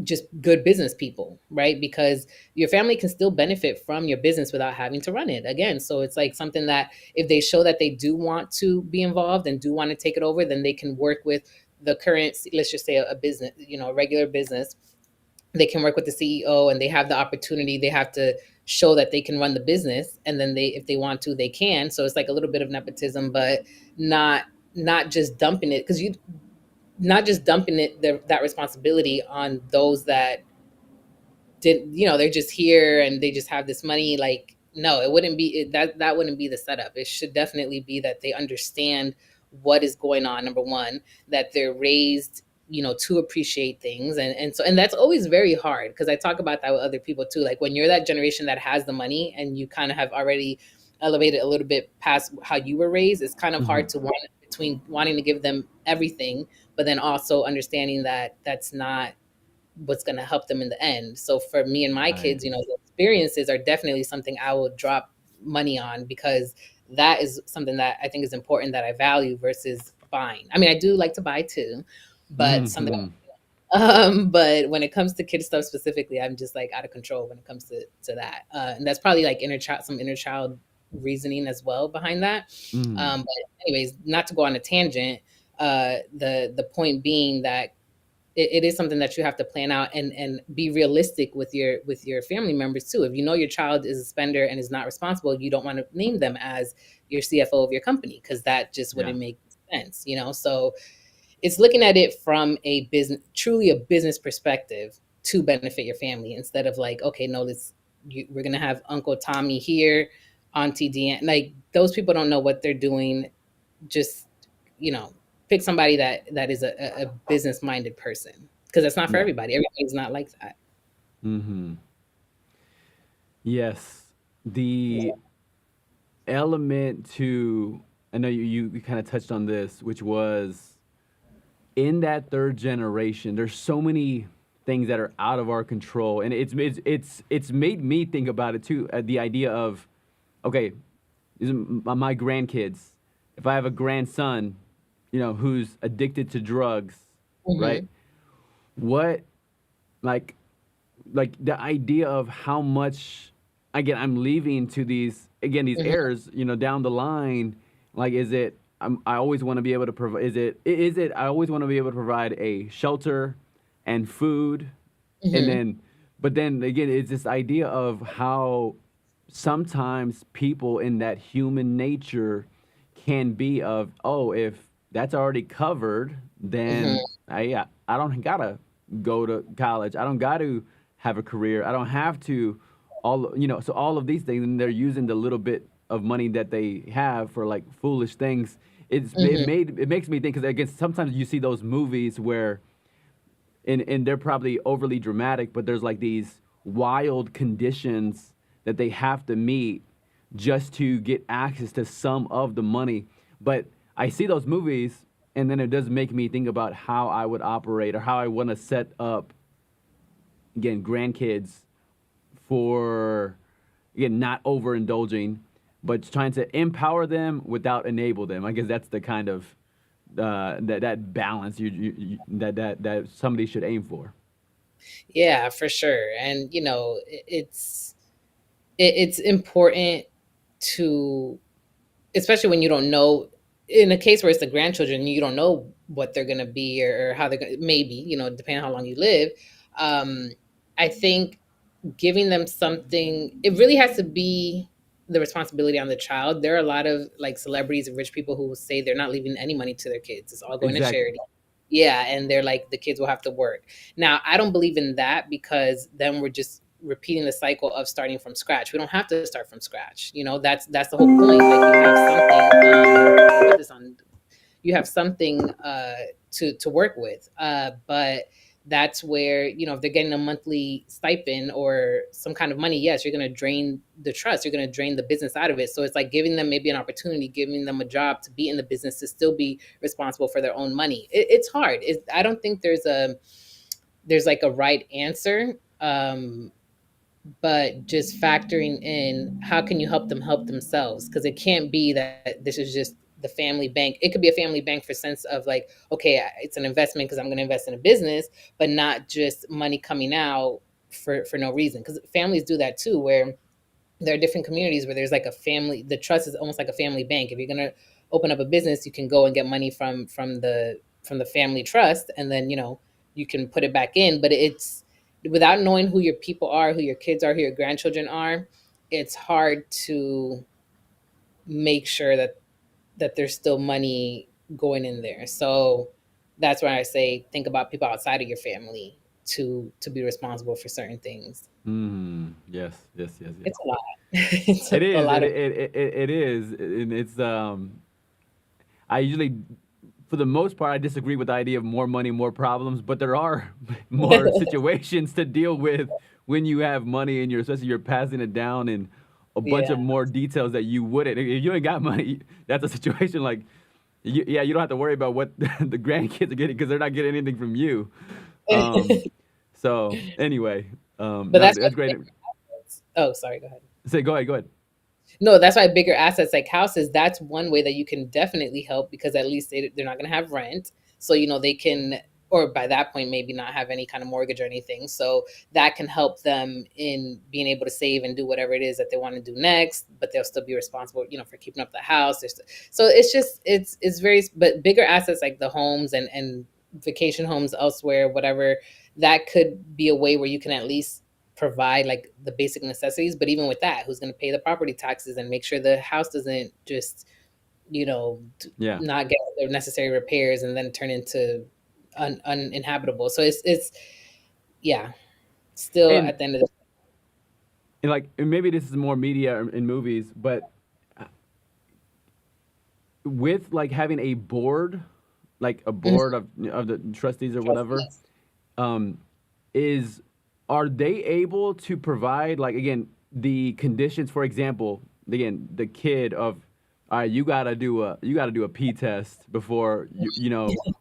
just good business people, right? Because your family can still benefit from your business without having to run it again. So it's like something that if they show that they do want to be involved and do want to take it over, then they can work with the current, let's just say a business, a regular business. They can work with the CEO, and they have the opportunity. They have to show that they can run the business, and then if they want to, they can. So it's like a little bit of nepotism, but not not just dumping it, because you not just dumping that responsibility on those that did, they're just here and they just have this money. Like, no, it wouldn't be that wouldn't be the setup. It should definitely be that they understand what is going on, number one, that they're raised, to appreciate things. And that's always very hard, because I talk about that with other people too. Like, when you're that generation that has the money and you kind of have already elevated a little bit past how you were raised, it's kind of Hmm. hard to want between wanting to give them everything, but then also understanding that that's not what's going to help them in the end. So for me and my Right. kids, the experiences are definitely something I will drop money on, because that is something that I think is important, that I value, versus buying. I mean, I do like to buy too, but something. Hmm. But when it comes to kid stuff specifically, I'm just like out of control when it comes to that, and that's probably like some inner child reasoning as well behind that. Hmm. But anyways, not to go on a tangent. The point being that it is something that you have to plan out, and be realistic with your family members too. If you know your child is a spender and is not responsible, you don't want to name them as your CFO of your company, because that just Yeah. wouldn't make sense. So it's looking at it from a business, truly a business perspective, to benefit your family, instead of like, okay, no, we're gonna have Uncle Tommy here, Auntie Deanne. Like, those people don't know what they're doing. Just, you know pick somebody that is a business minded person, because that's not for Yeah. everybody. Everybody's not like that. Hmm. Yes. The element to I know you kind of touched on this, which was in that third generation. There's so many things that are out of our control, and it's made me think about it too. The idea of, okay, my grandkids. If I have a grandson, who's addicted to drugs, right? Hmm. What, like, the idea of how much, again, I'm leaving to these Hmm. heirs, down the line. Like, is it, I always want to be able to provide, is it I always want to be able to provide a shelter and food, and Hmm. then, but then again, it's this idea of how sometimes people in that human nature can be of, oh, if that's already covered, then Hmm. I don't gotta go to college. I don't got to have a career. I don't have to so all of these things, and they're using the little bit of money that they have for like foolish things. Hmm. It makes me think, because again, sometimes you see those movies where, and they're probably overly dramatic, but there's like these wild conditions that they have to meet just to get access to some of the money. But I see those movies, and then it does make me think about how I would operate, or how I want to set up, again, grandkids, for, again, not overindulging, but trying to empower them without enable them. I guess that's the kind of that balance that somebody should aim for. Yeah, for sure. And it's important to, especially when you don't know, in a case where it's the grandchildren, you don't know what they're going to be, or how they're going to, maybe, depending on how long you live. um I think giving them something, it really has to be the responsibility on the child. There are a lot of like celebrities and rich people who will say they're not leaving any money to their kids, it's all going to Exactly. charity. Yeah, and they're like, the kids will have to work. Now, I don't believe in that, because then we're just repeating the cycle of starting from scratch. We don't have to start from scratch. That's the whole point. Like, you have something, put this on, you have something to work with. But that's where, if they're getting a monthly stipend or some kind of money, yes, you're going to drain the trust. You're going to drain the business out of it. So it's like giving them maybe an opportunity, giving them a job to be in the business, to still be responsible for their own money. It's hard. I don't think there's like a right answer. But just factoring in, how can you help them help themselves, because it can't be that this is just the family bank. It could be a family bank for sense of like, okay, it's an investment because I'm going to invest in a business, but not just money coming out for no reason, because families do that too, where there are different communities where there's like a family, the trust is almost like a family bank. If you're going to open up a business, you can go and get money from the family trust, and then you can put it back in. But it's, without knowing who your people are, who your kids are, who your grandchildren are, it's hard to make sure that there's still money going in there. So that's why I say, think about people outside of your family to be responsible for certain things. Yes, yes, yes, yes. It's a lot. It's It a is. lot of. It is, and it's. I usually, for the most part, I disagree with the idea of more money, more problems. But there are more situations to deal with when you have money, and especially you're passing it down, and a bunch of Yeah. more details that you wouldn't. If you ain't got money, that's a situation like, yeah, you don't have to worry about what the grandkids are getting, because they're not getting anything from you. Um, so anyway, But no, that's why that's great. bigger assets. Oh, sorry, go ahead. Say, go ahead, go ahead. No, that's why bigger assets like houses, that's one way that you can definitely help, because at least they're not going to have rent. So, they can, or by that point, maybe not have any kind of mortgage or anything. So that can help them in being able to save and do whatever it is that they want to do next, but they'll still be responsible, for keeping up the house. So it's just, it's very, but bigger assets like the homes and vacation homes elsewhere, whatever, that could be a way where you can at least provide like the basic necessities. But even with that, who's going to pay the property taxes and make sure the house doesn't just, Yeah, not get the necessary repairs and then turn into uninhabitable. So it's yeah, still and at the end of the. like, and maybe this is more media in movies, but with like having a board, like a Mhm. board of the trustees or Trust, whatever, yes. um, is are they able to provide, like, again, the conditions? For example, again, the kid of All right, you gotta do a P test before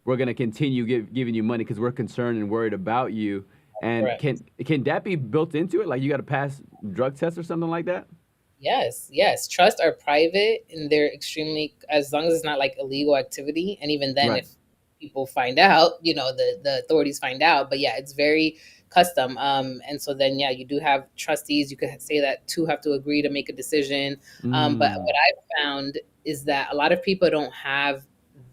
we're gonna continue giving you money because we're concerned and worried about you. And Correct. can that be built into it? Like you got to pass drug tests or something like that? Yes, yes. Trusts are private and they're extremely, as long as it's not like illegal activity. And even then, Right. if people find out, the authorities find out. But yeah, it's very custom. And so then, yeah, you do have trustees. You could say that two have to agree to make a decision. But what Mm. I've found is that a lot of people don't have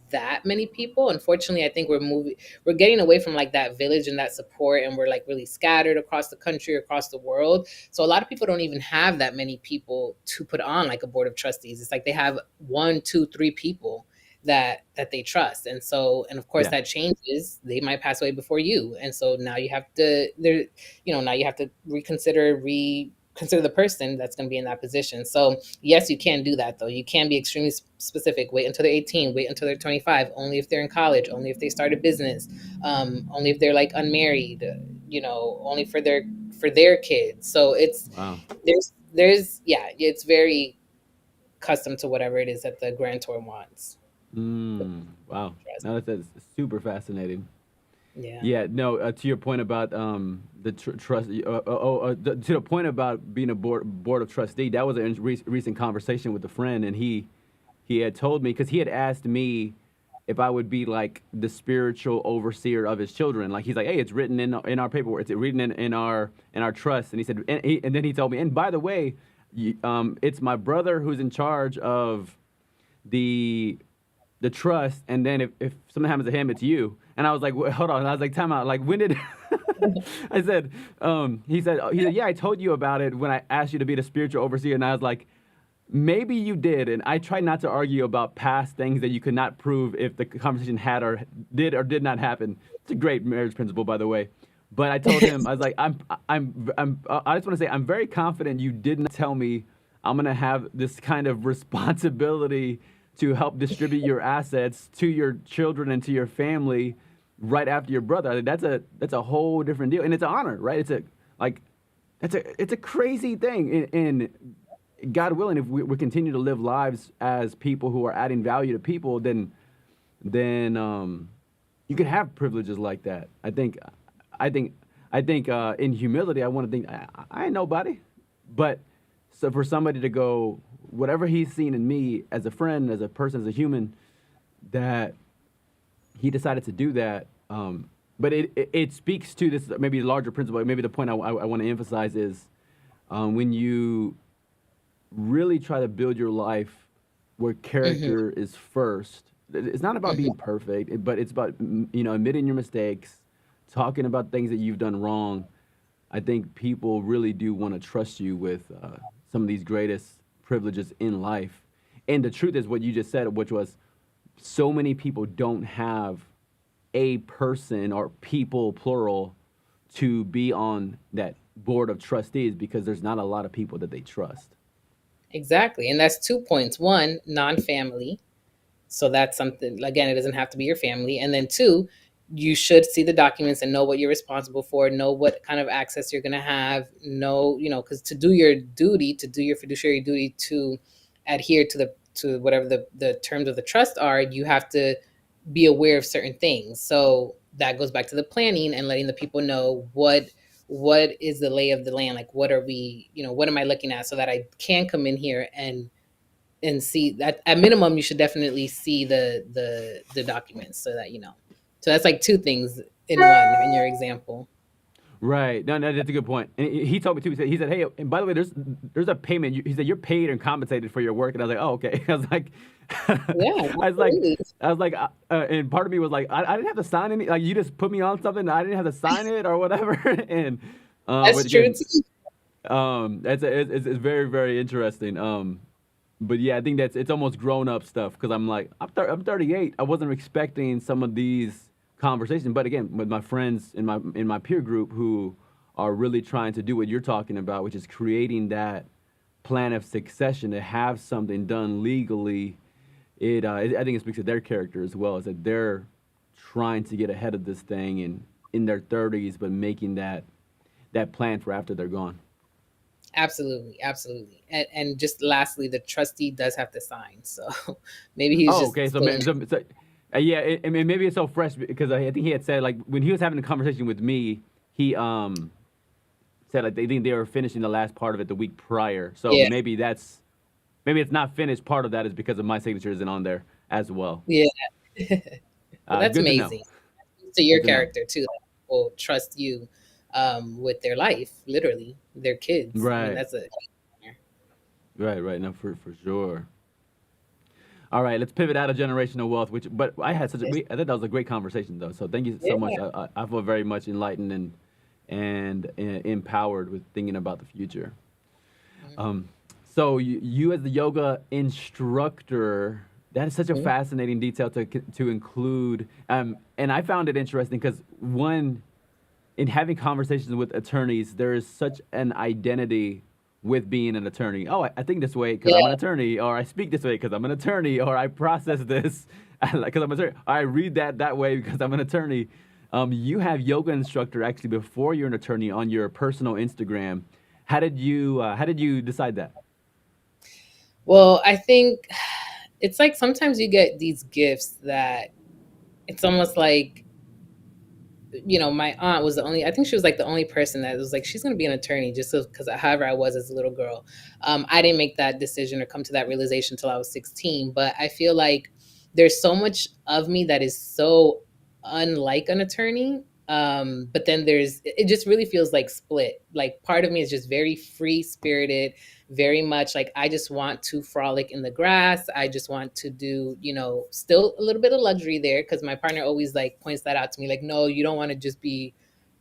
that many people. Unfortunately, I think we're getting away from like that village and that support, and we're like really scattered across the country, across the world. So a lot of people don't even have that many people to put on like a board of trustees. It's like they have one, two, three people that they trust. And so, and of course Yeah. that changes. They might pass away before you. And so now you have to now you have to reconsider the person that's going to be in that position. So yes, you can do that though. You can be extremely specific. Wait until they're 18, wait until they're 25, only if they're in college, only if they start a business, only if they're like unmarried, only for their kids. So Wow. there's yeah, it's very custom to whatever it is that the grantor wants. Wow. Now that's super fascinating. Yeah. Yeah, no. To your point about the trust, to the point about being a board of trustee, that was a recent conversation with a friend, and he had told me because he had asked me if I would be like the spiritual overseer of his children. Like he's like, hey, it's written in our paperwork, it's written in our trust, and he said, and then he told me, and by the way, it's my brother who's in charge of the the trust, and then if something happens to him, it's you. And I was like, hold on. And I was like, time out. Like, when did I said? He said, yeah, I told you about it when I asked you to be the spiritual overseer. And I was like, maybe you did. And I tried not to argue about past things that you could not prove if the conversation had or did not happen. It's a great marriage principle, by the way. But I told him, I was like, I just want to say, I'm very confident you did not tell me I'm gonna have this kind of responsibility to help distribute your assets to your children and to your family right after your brother. I mean, that's a whole different deal, and it's an honor, right? Like it's a crazy thing, and God willing, if we continue to live lives as people who are adding value to people, then you can have privileges like that. I think in humility, I want to think I ain't nobody, but so for somebody to go, whatever he's seen in me as a friend, as a person, as a human, that he decided to do that. But it speaks to this maybe larger principle. Maybe the point I want to emphasize is when you really try to build your life where Hmm. character is first. It's not about being perfect, but it's about admitting your mistakes, talking about things that you've done wrong. I think people really do want to trust you with some of these greatest privileges in life. And the truth is what you just said, which was so many people don't have a person or people plural to be on that board of trustees because there's not a lot of people that they trust. Exactly. And that's 2 points. One, non-family. So that's something, again, it doesn't have to be your family. And then two, you should see the documents and know what you're responsible for, know what kind of access you're going to have, know, because to do your duty, to do your fiduciary duty to adhere to whatever the terms of the trust are, you have to be aware of certain things. So that goes back to the planning and letting the people know what is the lay of the land, like what are we, what am I looking at, so that I can come in here and see that. At minimum you should definitely see the documents, so that so that's like two things in one in your example. Right. No, no, that's a good point. And he told me too. He said, "Hey, and by the way, there's a payment." He said, "You're paid and compensated for your work." And I was like, "Oh, okay." I was like, Yeah, I was like, absolutely. I was like, and part of me was like, I didn't have to sign any. Like, you just put me on something. I didn't have to sign it or whatever. And but That's true again, too. it's very very interesting. But yeah, I think it's almost grown up stuff because I'm like I'm 38. I wasn't expecting some of these conversations, but again, with my friends in my peer group who are really trying to do what you're talking about, which is creating that plan of succession to have something done legally. I think it speaks to their character as well, is that they're trying to get ahead of this thing and in their 30s, but making that plan for after they're gone. Absolutely, absolutely. And just lastly, the trustee does have to sign. So maybe he's Oh, just okay. So, still in. yeah, I mean, maybe it's so fresh because I think he had said like when he was having a conversation with me, he said like they think they were finishing the last part of it the week prior. So Yeah, maybe it's not finished. Part of that is because of my signature isn't on there as well. yeah. Well, that's Good to know. amazing. To your Good to know. character too. That people trust you with their life, literally, their kids. I mean, Right, that's a right. No, for sure. All right, let's pivot out of generational wealth. But I had I thought that was a great conversation though. So thank you so much. yeah. I feel very much enlightened and empowered with thinking about the future. Um, so you as the yoga instructor, that is such a Mhm. fascinating detail to include. And I found it interesting because one, in having conversations with attorneys, there is such an identity with being an attorney. Oh, I think this way because I'm an Yeah. attorney, or I speak this way because I'm an attorney, or I process this because I'm an attorney. Or I read that way because I'm an attorney. You have yoga instructor actually before you're an attorney on your personal Instagram. How did you decide that? Well, I think it's like sometimes you get these gifts that it's almost like, my aunt was the only, I think she was like the only person that was like, she's going to be an attorney just because however I was as a little girl. I didn't make that decision or come to that realization until I was 16. But I feel like there's so much of me that is so unlike an attorney. But then it just really feels like split. Like part of me is just very free spirited, very much like I just want to frolic in the grass. I just want to do, still a little bit of luxury there because my partner always like points that out to me. Like, no, you don't want to just be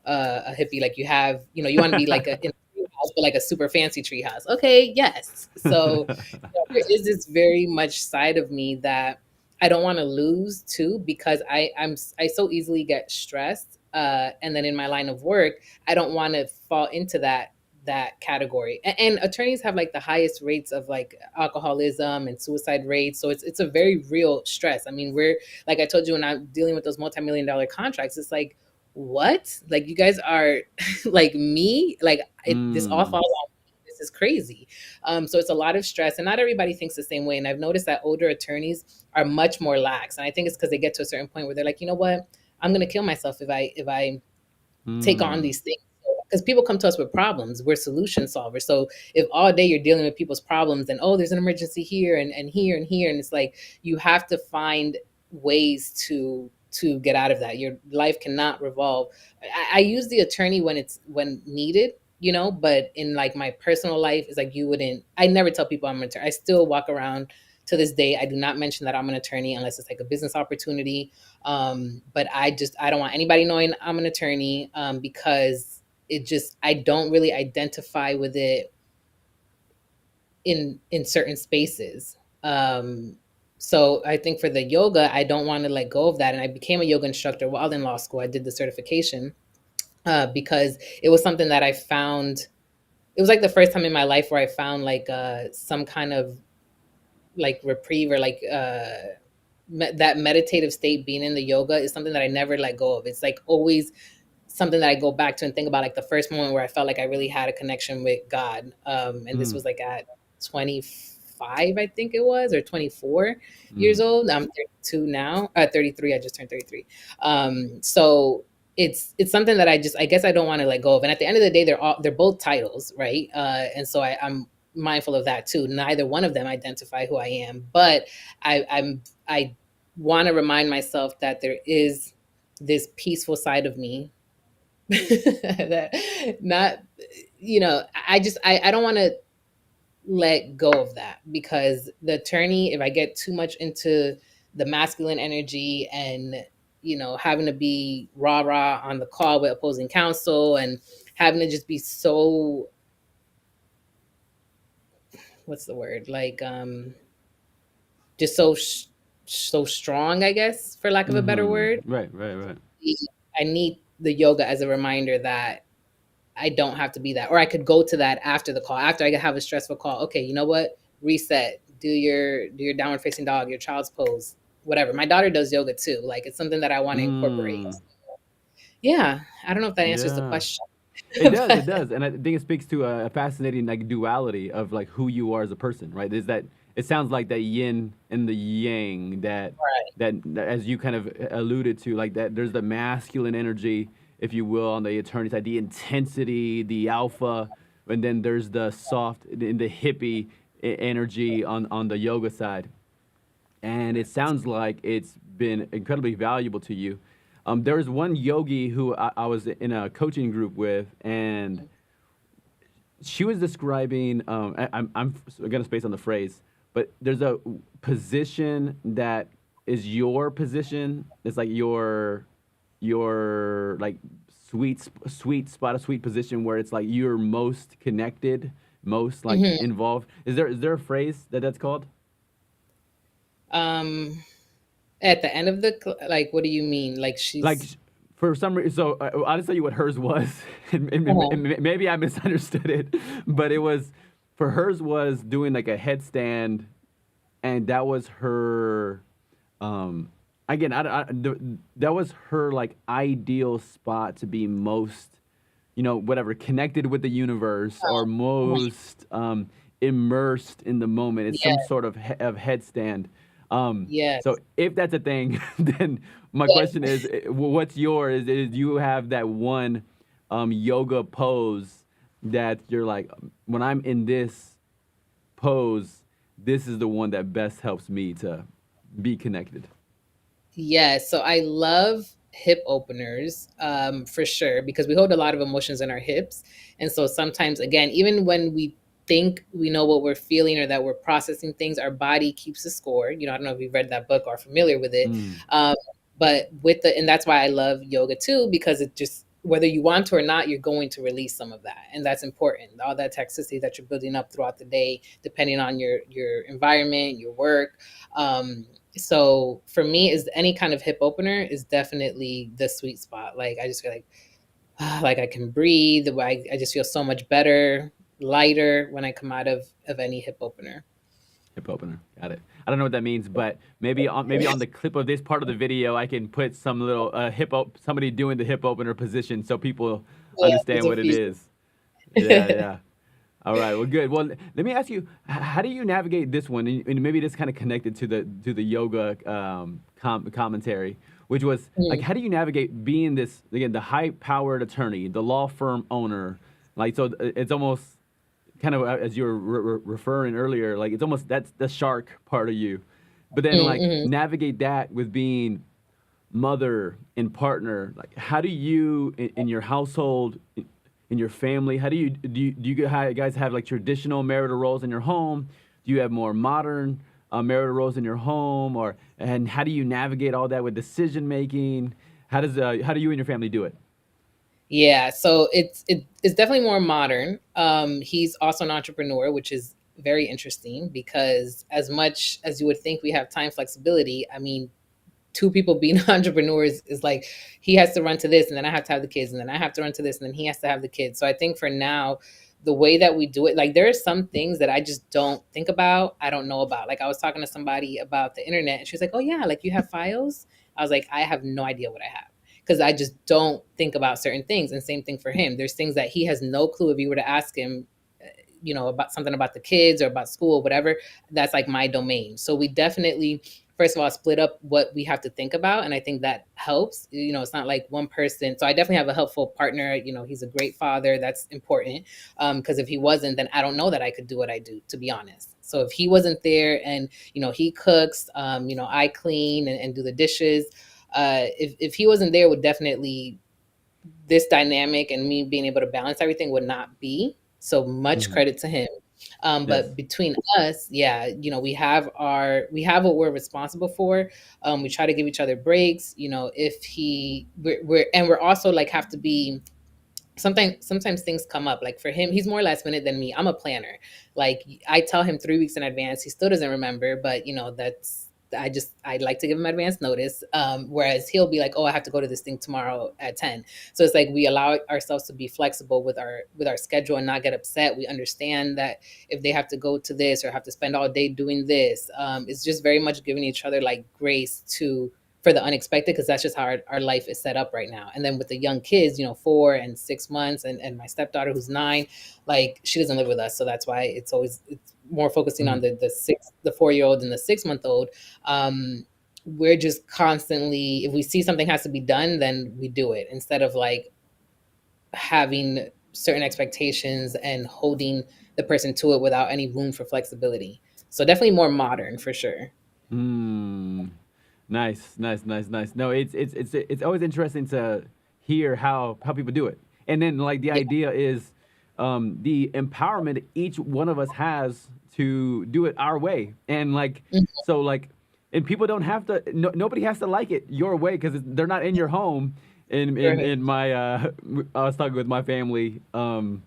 a hippie. Like you have, you want to be like in a tree house, but like a super fancy tree house. Okay, yes. So there is this very much side of me that I don't want to lose too because I so easily get stressed. And then in my line of work, I don't want to fall into that category. And attorneys have like the highest rates of like alcoholism and suicide rates. So it's a very real stress. I mean, we're like I told you when I'm dealing with those multi-million dollar contracts, it's like, what? Like you guys are like me? Like this all Mm, falls on me. This is crazy. So it's a lot of stress, and not everybody thinks the same way. And I've noticed that older attorneys are much more lax, and I think it's because they get to a certain point where they're like, you know what, I'm gonna kill myself if I take on mm, these things because people come to us with problems. We're solution solvers. So if all day you're dealing with people's problems and oh, there's an emergency here and here and here, and it's like you have to find ways to get out of that. Your life cannot revolve. I use the attorney when needed, but in like my personal life, it's like you wouldn't. I never tell people I'm an attorney. I still walk around to this day. I do not mention that I'm an attorney unless it's like a business opportunity. But I don't want anybody knowing I'm an attorney because I don't really identify with it in certain spaces. So I think for the yoga, I don't want to let go of that, and I became a yoga instructor while in law school. I did the certification because it was something that I found. It was like the first time in my life where I found like some kind of like reprieve or like that meditative state. Being in the yoga is something that I never let go of. It's like always something that I go back to and think about, like the first moment where I felt like I really had a connection with God. And this mm, was like at 25, I think it was, or 24 years mm. old. I'm 32 now, 33. I just turned 33. So it's something that I guess I don't want to let go of. And at the end of the day, they're both titles, right? And so I'm mindful of that too. Neither one of them identify who I am, but I want to remind myself that there is this peaceful side of me that not I don't want to let go of that because the attorney, if I get too much into the masculine energy and having to be rah rah on the call with opposing counsel and having to just be so, what's the word, like just so strong, I guess, for lack of a better Mm-hmm. word. Right. I need the yoga as a reminder that I don't have to be that, or I could go to that after the call, after I have a stressful call. Okay, you know what? Reset. Do your downward facing dog, your child's pose, whatever. My daughter does yoga too. Like it's something that I want to incorporate. Mm, Yeah, I don't know if that answers the yeah. question. It does, it But does, and I think it speaks to a fascinating like duality of like who you are as a person, right? Is that it sounds like that yin and the yang that right. that as you kind of alluded to, like that there's the masculine energy, if you will, on the attorney side, the intensity, the alpha, and then there's the soft, the hippie energy on the yoga side. And it sounds like it's been incredibly valuable to you. There was one yogi who I was in a coaching group with, and she was describing. I'm going to space on the phrase, but there's a position that is your position. It's like your like sweet spot, a sweet position where it's like you're most connected, most like Mhm. involved. Is there a phrase that's called? Um, at the end of the like, what do you mean? Like Like she's for some reason, so I'll just tell you what hers was, uh and maybe I misunderstood it, but it was for hers was doing like a headstand, and that was her. Um, Again, that was her like ideal spot to be most, whatever, connected with the universe or most immersed in the moment. It's some yeah, sort of headstand. So yes, if that's a thing, then my yes. question is, what's yours? Is you have that one yoga pose that you're like, when I'm in this pose, this is the one that best helps me to be connected. Yes, so I love hip openers, for sure, because we hold a lot of emotions in our hips. And so sometimes, again, even when we think we know what we're feeling or that we're processing things, our body keeps a score. I don't know if you've read that book or are familiar with it. Mm. Um, but and that's why I love yoga too, because it just, whether you want to or not, you're going to release some of that. And that's important. All that toxicity that you're building up throughout the day, depending on your environment, your work. So for me, is any kind of hip opener is definitely the sweet spot. Like I just feel like I can breathe. I just feel so much better, lighter when I come out of any hip opener. Hip opener. Got it. I don't know what that means, but maybe on the clip of this part of the video, I can put some little somebody doing the hip opener position so people Yeah, there's understand a what it few. is. Yeah, yeah. All right. Well, good. Well, let me ask you, how do you navigate this one? And maybe this kind of connected to the yoga commentary, which was like, Mm, how do you navigate being this again, the high-powered attorney, the law firm owner? Like, so it's almost kind of as you were referring earlier, like it's almost that's the shark part of you, but then mm, like mhm. navigate that with being mother and partner. Like, how do you in your household, in your family, how do you guys have like traditional marital roles in your home? Do you have more modern marital roles in your home, and how do you navigate all that with decision making? How do you and your family do it? Yeah, so it's definitely more modern. He's also an entrepreneur, which is very interesting because as much as you would think we have time flexibility, I mean, two people being entrepreneurs is like he has to run to this and then I have to have the kids and then I have to run to this and then he has to have the kids. So I think for now, the way that we do it, like there are some things that I just don't think about, I don't know about. Like I was talking to somebody about the internet and she was like, "Oh yeah, like you have files?" I was like, "I have no idea what I have." Because I just don't think about certain things. And same thing for him. There's things that he has no clue if you were to ask him, about something about the kids or about school or whatever, that's like my domain. So we definitely, first of all, split up what we have to think about. And I think that helps. It's not like one person. So I definitely have a helpful partner. He's a great father. That's important. Because if he wasn't, then I don't know that I could do what I do, to be honest. So if he wasn't there and, he cooks, I clean and do the dishes. If he wasn't there, would definitely this dynamic and me being able to balance everything would not be. So much Hmm. credit to him. But Yes. between us, yeah, we have what we're responsible for. We try to give each other breaks. If we're also like have to be sometimes things come up. Like for him, he's more last minute than me. I'm a planner. Like I tell him 3 weeks in advance, he still doesn't remember, but that's I like to give him advance notice. Whereas he'll be like, "Oh, I have to go to this thing tomorrow at 10." So it's like we allow ourselves to be flexible with our schedule and not get upset. We understand that if they have to go to this or have to spend all day doing this, it's just very much giving each other like grace to for the unexpected, because that's just how our life is set up right now. And then with the young kids, 4 and 6 months, and my stepdaughter who's 9, like she doesn't live with us, so that's why it's more focusing on Mhm. the 4-year-old and the 6-month old. We're just constantly, if we see something has to be done, then we do it, instead of like having certain expectations and holding the person to it without any room for flexibility. So definitely more modern for sure. Mm. Nice, nice, nice, nice. No, it's always interesting to hear how people do it, and then like the Yeah. idea is the empowerment each one of us has to do it our way, and like Mhm. so like, and people don't have to. No, nobody has to like it your way because they're not in your home. Right. In my I was talking with my family on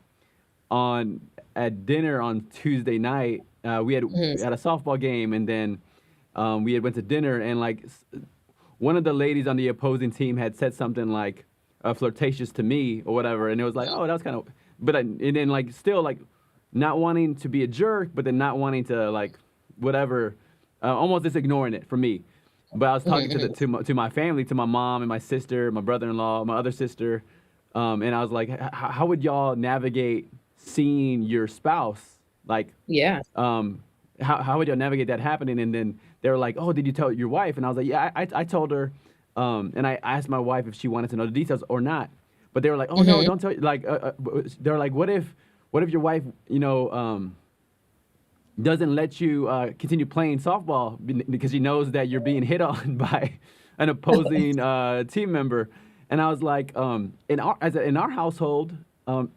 at dinner on Tuesday night. We Mhm. had a softball game, and then we had went to dinner, and like one of the ladies on the opposing team had said something like flirtatious to me or whatever, and it was like, oh, that was kind of, and then like still like not wanting to be a jerk, but then not wanting to like whatever, almost just ignoring it for me. But I was Mhm. talking to Mhm. to my family, to my mom and my sister, my brother-in-law, my other sister, and I was like, how would y'all navigate seeing your spouse like Yeah. um, how would y'all navigate that happening? And then they were like, oh, did you tell your wife? And I was like, yeah, I told her. And I asked my wife if she wanted to know the details or not. But they were like, oh no, Mhm. don't tell. Like, they were like, what if your wife, doesn't let you continue playing softball because she knows that you're being hit on by an opposing team member? And I was like, in our household, um,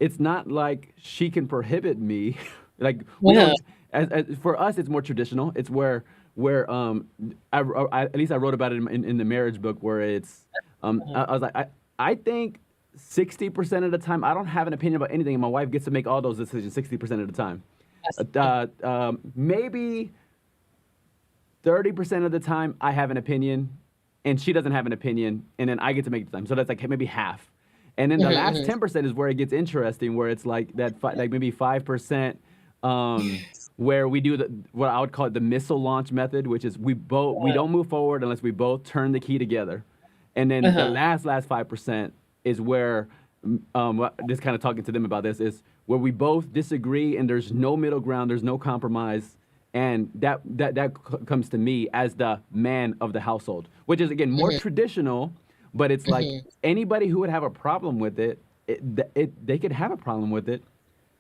it's not like she can prohibit me. Like we Uh-huh. don't. For us, it's more traditional. It's where at least I wrote about it in the marriage book where it's I was like I think 60% of the time I don't have an opinion about anything, and my wife gets to make all those decisions 60% of the time. Maybe 30% of the time I have an opinion and she doesn't have an opinion, and then I get to make the time. So that's like maybe half. And then the Mhm. last Mhm. 10% is where it gets interesting, where it's like like maybe 5%, where we do what I would call it the missile launch method, which is we don't move forward unless we both turn the key together. And then the Uh-huh. last 5% is where just kind of talking to them about this is where we both disagree and there's no middle ground, there's no compromise, and comes to me as the man of the household, which is again more Mhm. traditional, but it's like Mhm. anybody who would have a problem with they could have a problem with it,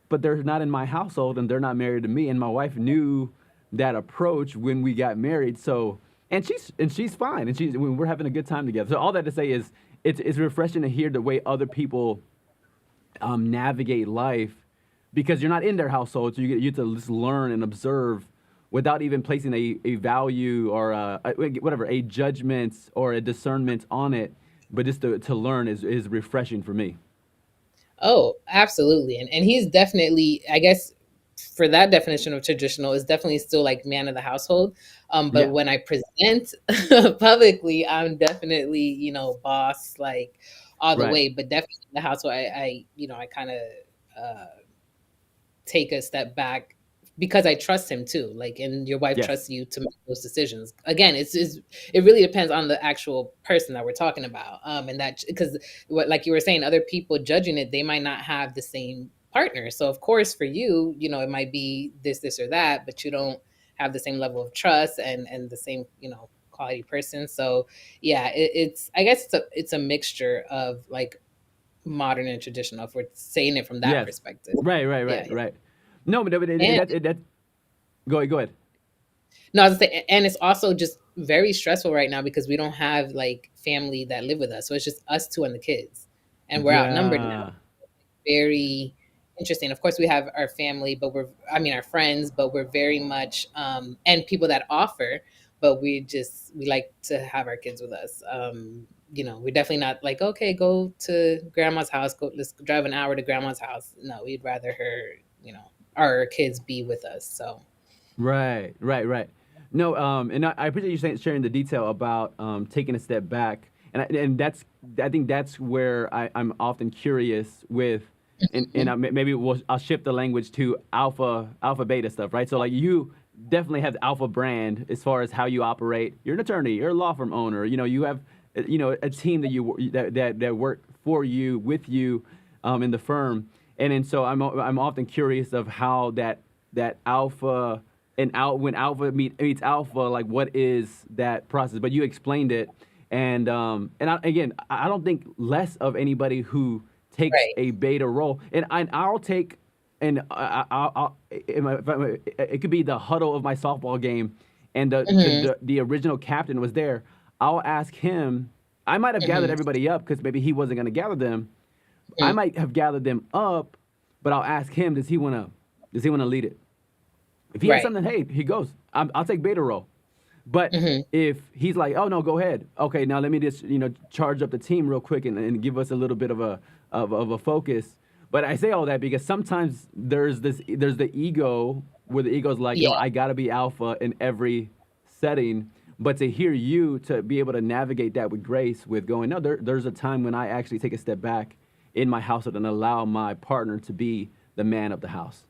but they're not in my household and they're not married to me, and my wife knew that approach when we got married. So and she's fine, and we're having a good time together. So all that to say is it's refreshing to hear the way other people navigate life because you're not in their household, so you get to just learn and observe without even placing a value or whatever, a judgment or a discernment on it. But just to learn is refreshing for me. Oh, absolutely. And he's definitely, I guess, for that definition of traditional, is definitely still like man of the household. But Yeah, when I present publicly, I'm definitely, boss, like all the right. way. But definitely in the household, I kind of uh take a step back because I trust him too. Like, and your wife Yes. trusts you to make those decisions. Again, it really depends on the actual person that we're talking about. And that, because what, like you were saying, other people judging it, they might not have the same partner. So of course, for you, it might be this, or that, but you don't have the same level of trust and the same, quality person. So yeah, I guess it's a mixture of like modern and traditional, if we're saying it from that Yes. perspective. Right. Right. Yeah, Right. yeah. Right. No, but And that go ahead. Go ahead. no, I was gonna say, and it's also just very stressful right now because we don't have like family that live with us. So it's just us two and the kids. And we're outnumbered now. Yeah. Very interesting. Of course we have our family, but our friends, but we're very much and people that offer, but we like to have our kids with us. We're definitely not like, okay, go to grandma's house, let's drive an hour to grandma's house. No, we'd rather our kids be with us. So Right, right, right. No, and I appreciate you sharing the detail about taking a step back, and I think that's where I'm often curious with, and mhm. maybe I'll shift the language to alpha beta stuff, right? So like definitely have the alpha brand as far as how you operate. You're an attorney, you're a law firm owner. You know, you have a team that that work for you, with you, in the firm. And so I'm often curious of how that alpha and out when alpha meets alpha, like what is that process? But you explained it, and again, I don't think less of anybody who takes Right. a beta role, and I'll take and it could be the huddle of my softball game, and Hmm. the original captain was there. I'll ask him. I might have gathered Hmm. everybody up because maybe he wasn't going to gather them. I Hmm. might have gathered them up, but I'll ask him. Does he want to lead it? If he has Right. something, hey, he goes. I'll take beta role. But Hmm. if he's like, oh no, go ahead. Okay, now let me just charge up the team real quick and give us a little bit of a focus. But I say all that because sometimes there's the ego where the ego's like, no, Yeah. I gotta be alpha in every setting. But to hear you to be able to navigate that with grace, with going, no, there's a time when I actually take a step back in my household and allow my partner to be the man of the house.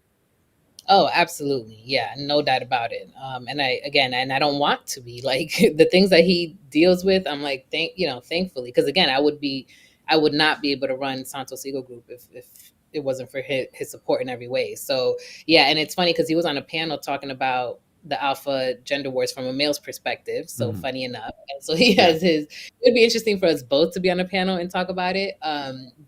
Oh, absolutely. Yeah, no doubt about it. And I, again, and I don't want to be like the things that he deals with. I'm like, thankfully, because again, I would not be able to run Santos Eagle Group if it wasn't for his support in every way. So yeah, and it's funny because he was on a panel talking about the alpha gender wars from a male's perspective. So Hmm. funny enough, and so he Yeah. has his. It would be interesting for us both to be on a panel and talk about it.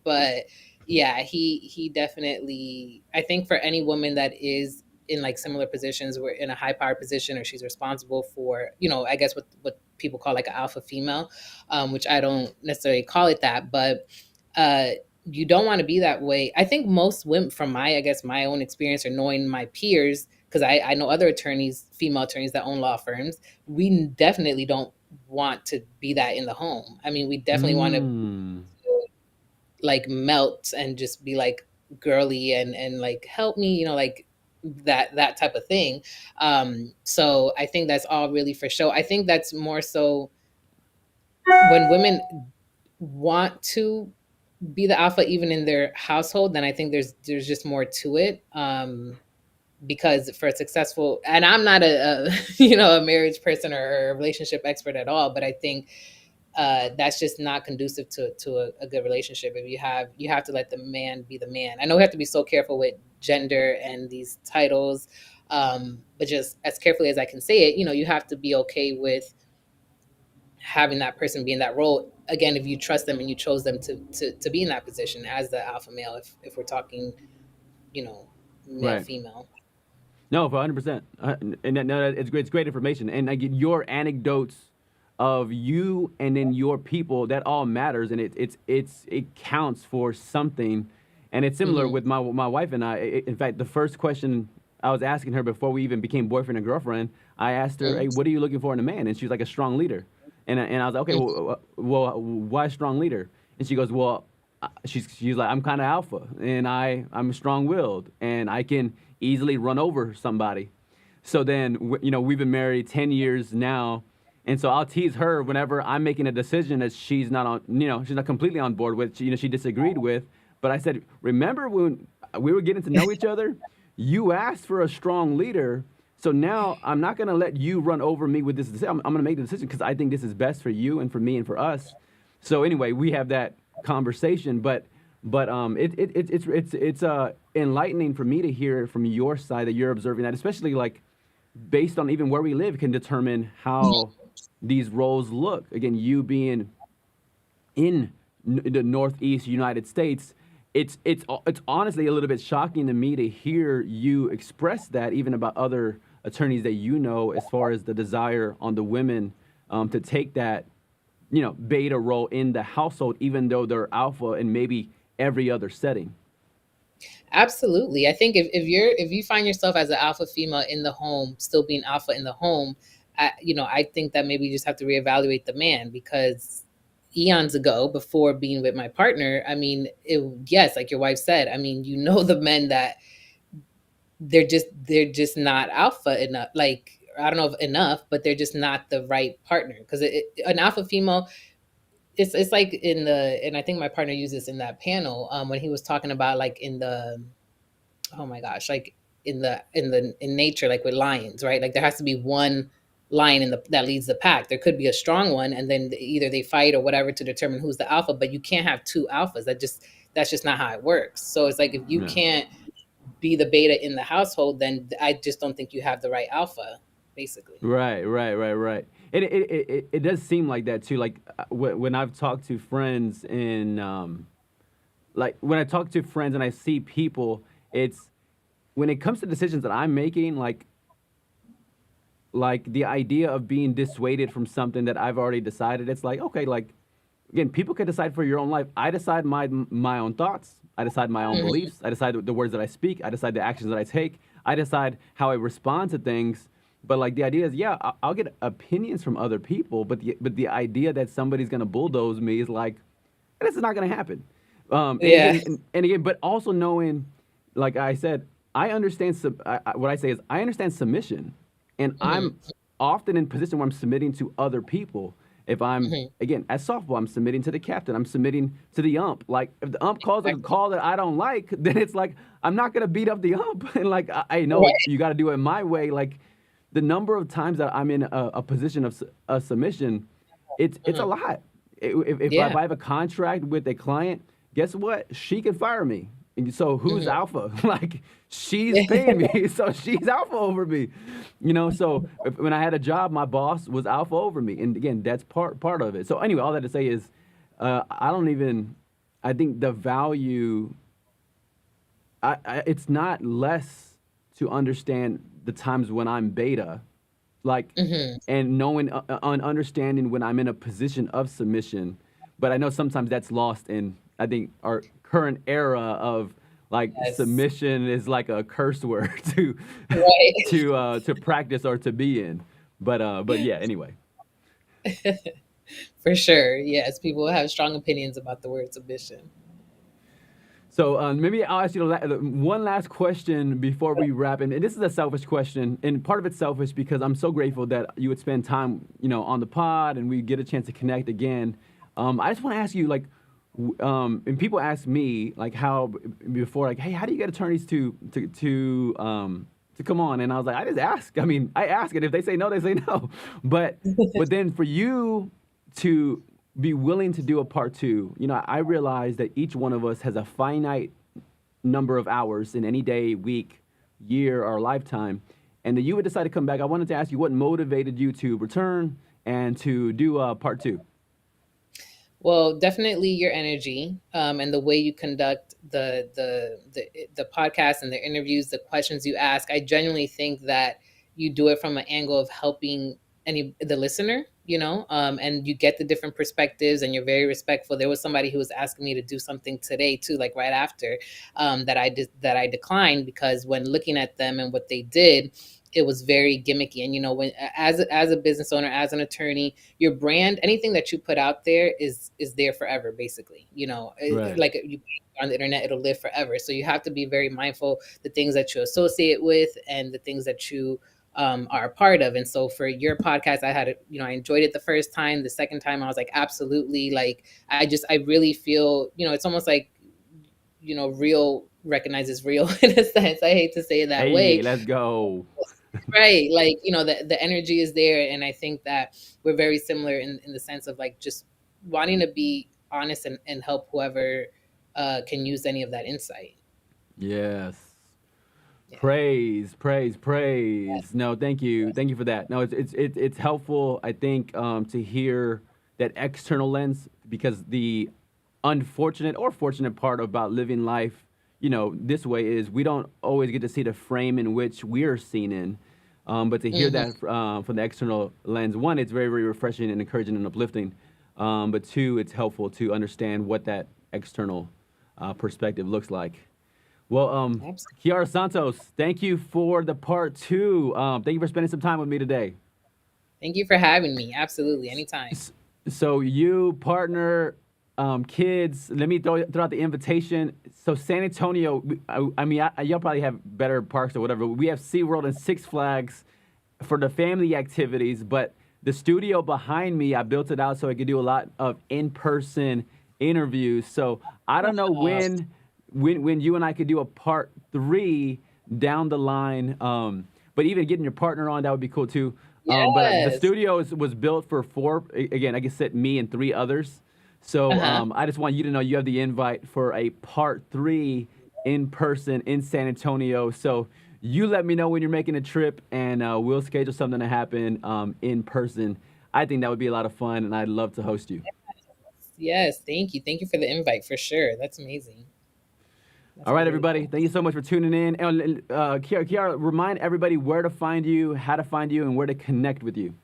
But yeah, he definitely, I think for any woman that is in like similar positions, we're in a high power position or she's responsible for, I guess what people call like an alpha female, which I don't necessarily call it that, but uh you don't want to be that way. I think most women, from my, I guess, my own experience or knowing my peers, because I know other attorneys, female attorneys that own law firms, we definitely don't want to be that in the home. I mean, we definitely want to Mm. like melt and just be like girly and like help me, like that type of thing. So I think that's all really for show. I think that's more so when women want to be the alpha even in their household, then I think there's just more to it. Because for a successful, and I'm not a a marriage person or a relationship expert at all, but I think that's just not conducive to a good relationship. If you have to let the man be the man. I know we have to be so careful with gender and these titles, but just as carefully as I can say it, you have to be okay with having that person be in that role. Again, if you trust them and you chose them to be in that position as the alpha male, if we're talking, you know, male Right. female. No, for 100%. No, it's great. It's great information, and like your anecdotes of you and then your people, that all matters, and it counts for something, and it's similar Hmm. with my wife and I. In fact, the first question I was asking her before we even became boyfriend and girlfriend, I asked her, "Hey, Hmm. what are you looking for in a man?" And she was like, "A strong leader," and I was like, "Okay, well, why strong leader?" And she goes, "Well." She's like, I'm kind of alpha, and I'm strong willed, and I can easily run over somebody. So then we've been married 10 years now, and so I'll tease her whenever I'm making a decision that she's not on, she's not completely on board with, she disagreed with. But I said, remember when we were getting to know each other, you asked for a strong leader. So now I'm not going to let you run over me with this decision. I'm going to make the decision because I think this is best for you and for me and for us. So anyway, we have that conversation, but it's enlightening for me to hear from your side that you're observing that, especially like based on even where we live can determine how these roles look. Again, you being in the Northeast United States, it's honestly a little bit shocking to me to hear you express that even about other attorneys that as far as the desire on the women to take that beta role in the household, even though they're alpha in maybe every other setting. Absolutely. I think if you find yourself as an alpha female in the home, still being alpha in the home, I think that maybe you just have to reevaluate the man, because eons ago, before being with my partner, I mean, yes, like your wife said, I mean, the men that they're just not alpha enough. Like, I don't know if enough, but they're just not the right partner, because an alpha female, it's like in the, and I think my partner used this in that panel, when he was talking about like in the, oh my gosh, like in nature, like with lions, right? Like there has to be one lion that leads the pack. There could be a strong one, and then either they fight or whatever to determine who's the alpha. But you can't have two alphas. That's just not how it works. So it's like if you Yeah. can't be the beta in the household, then I just don't think you have the right alpha, basically. Right, right, right, right. It does seem like that too. Like when I've talked to friends in like when I talk to friends and I see people, it's when it comes to decisions that I'm making, like the idea of being dissuaded from something that I've already decided. It's like okay, like again, people can decide for your own life. I decide my own thoughts. I decide my own Hmm. beliefs. I decide the words that I speak. I decide the actions that I take. I decide how I respond to things. But like the idea is, yeah, I'll get opinions from other people, but the idea that somebody's gonna bulldoze me is like, this is not gonna happen. And Yeah. again, and again, but also knowing, like I said, I understand. What I say is, I understand submission, and Hmm. I'm often in position where I'm submitting to other people. If I'm Hmm. again at softball, I'm submitting to the captain. I'm submitting to the ump. Like if the ump calls a Exactly. call that I don't like, then it's like I'm not gonna beat up the ump. And like I know Right. you got to do it my way. Like the number of times that I'm in a position of a submission, it's a Hmm. lot. If Yeah. I have a contract with a client, guess what? She can fire me. And so who's Hmm. alpha? Like she's paying me, so she's alpha over me. So when I had a job, my boss was alpha over me, and again, that's part of it. So anyway, all that to say is, I don't even. I think the value. It's not less to understand the times when I'm beta, like, Hmm. and knowing understanding when I'm in a position of submission. But I know sometimes that's lost in I think our current era of like Yes. submission is like a curse word to Right. to practice or to be in. But yeah, anyway. For sure. Yes. People have strong opinions about the word submission. So maybe I'll ask you one last question before we wrap. And this is a selfish question, and part of it's selfish because I'm so grateful that you would spend time, on the pod, and we get a chance to connect again. I just want to ask you, like, and people ask me, like, how before, like, hey, how do you get attorneys to come on? And I was like, I just ask. I mean, I ask, and if they say no, they say no. But then for you to be willing to do a part two. I realize that each one of us has a finite number of hours in any day, week, year, or lifetime, and that you would decide to come back. I wanted to ask you what motivated you to return and to do part two. Well, definitely your energy, and the way you conduct the podcast and the interviews, the questions you ask. I genuinely think that you do it from an angle of helping the listener, and you get the different perspectives, and you're very respectful. There was somebody who was asking me to do something today too, like right after, that I declined because when looking at them and what they did, it was very gimmicky. And when as a business owner, as an attorney, your brand, anything that you put out there is there forever, basically. Right. Like you put it on the internet, it'll live forever. So you have to be very mindful the things that you associate with and the things that you are a part of. And so for your podcast, I enjoyed it the first time. The second time, I was like, absolutely. Like I really feel, it's almost like, real recognizes real in a sense. I hate to say it that Hey, way. let's go. Right. Like, the energy is there. And I think that we're very similar in the sense of like just wanting to be honest and help whoever can use any of that insight. Yes. Yeah. Praise, praise, praise. No, thank you for that. No, it's helpful. I think to hear that external lens because the unfortunate or fortunate part about living life, this way is we don't always get to see the frame in which we're seen in. But to hear Hmm. that from the external lens, one, it's very, very refreshing and encouraging and uplifting. But two, it's helpful to understand what that external perspective looks like. Well, Absolutely. Kiara Santos, thank you for the part two. Thank you for spending some time with me today. Thank you for having me. Absolutely. Anytime. S- So, you, partner, kids, let me throw out the invitation. So, San Antonio, I mean, y'all probably have better parks or whatever. We have SeaWorld and Six Flags for the family activities, but the studio behind me, I built it out so I could do a lot of in-person interviews. So I don't know Uh, when you and I could do a part three down the line. But even getting your partner on, that would be cool too. But the Yes. studio was built for four. Again, I guess said me and three others. So Uh-huh. I just want you to know you have the invite for a part three in person in San Antonio. So you let me know when you're making a trip, and we'll schedule something to happen in person. I think that would be a lot of fun, and I'd love to host you. Yes, thank you. Thank you for the invite for sure. That's amazing. That All sounds right, really everybody. cool. Thank you so much for tuning in. And Kiara, remind everybody where to find you, how to find you, and where to connect with you.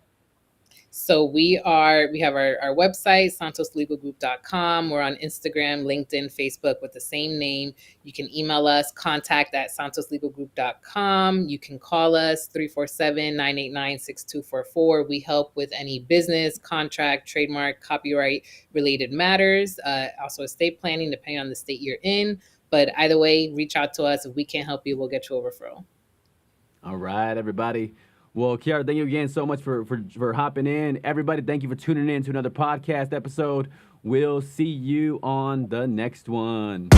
So we have our website, santoslegalgroup.com. We're on Instagram, LinkedIn, Facebook with the same name. You can email us, contact@santoslegalgroup.com. You can call us 347-989-6244. We help with any business, contract, trademark, copyright related matters, also estate planning, depending on the state you're in. But either way, reach out to us. If we can't help you, we'll get you a referral. All right, everybody. Well, Kiara, thank you again so much for hopping in. Everybody, thank you for tuning in to another podcast episode. We'll see you on the next one.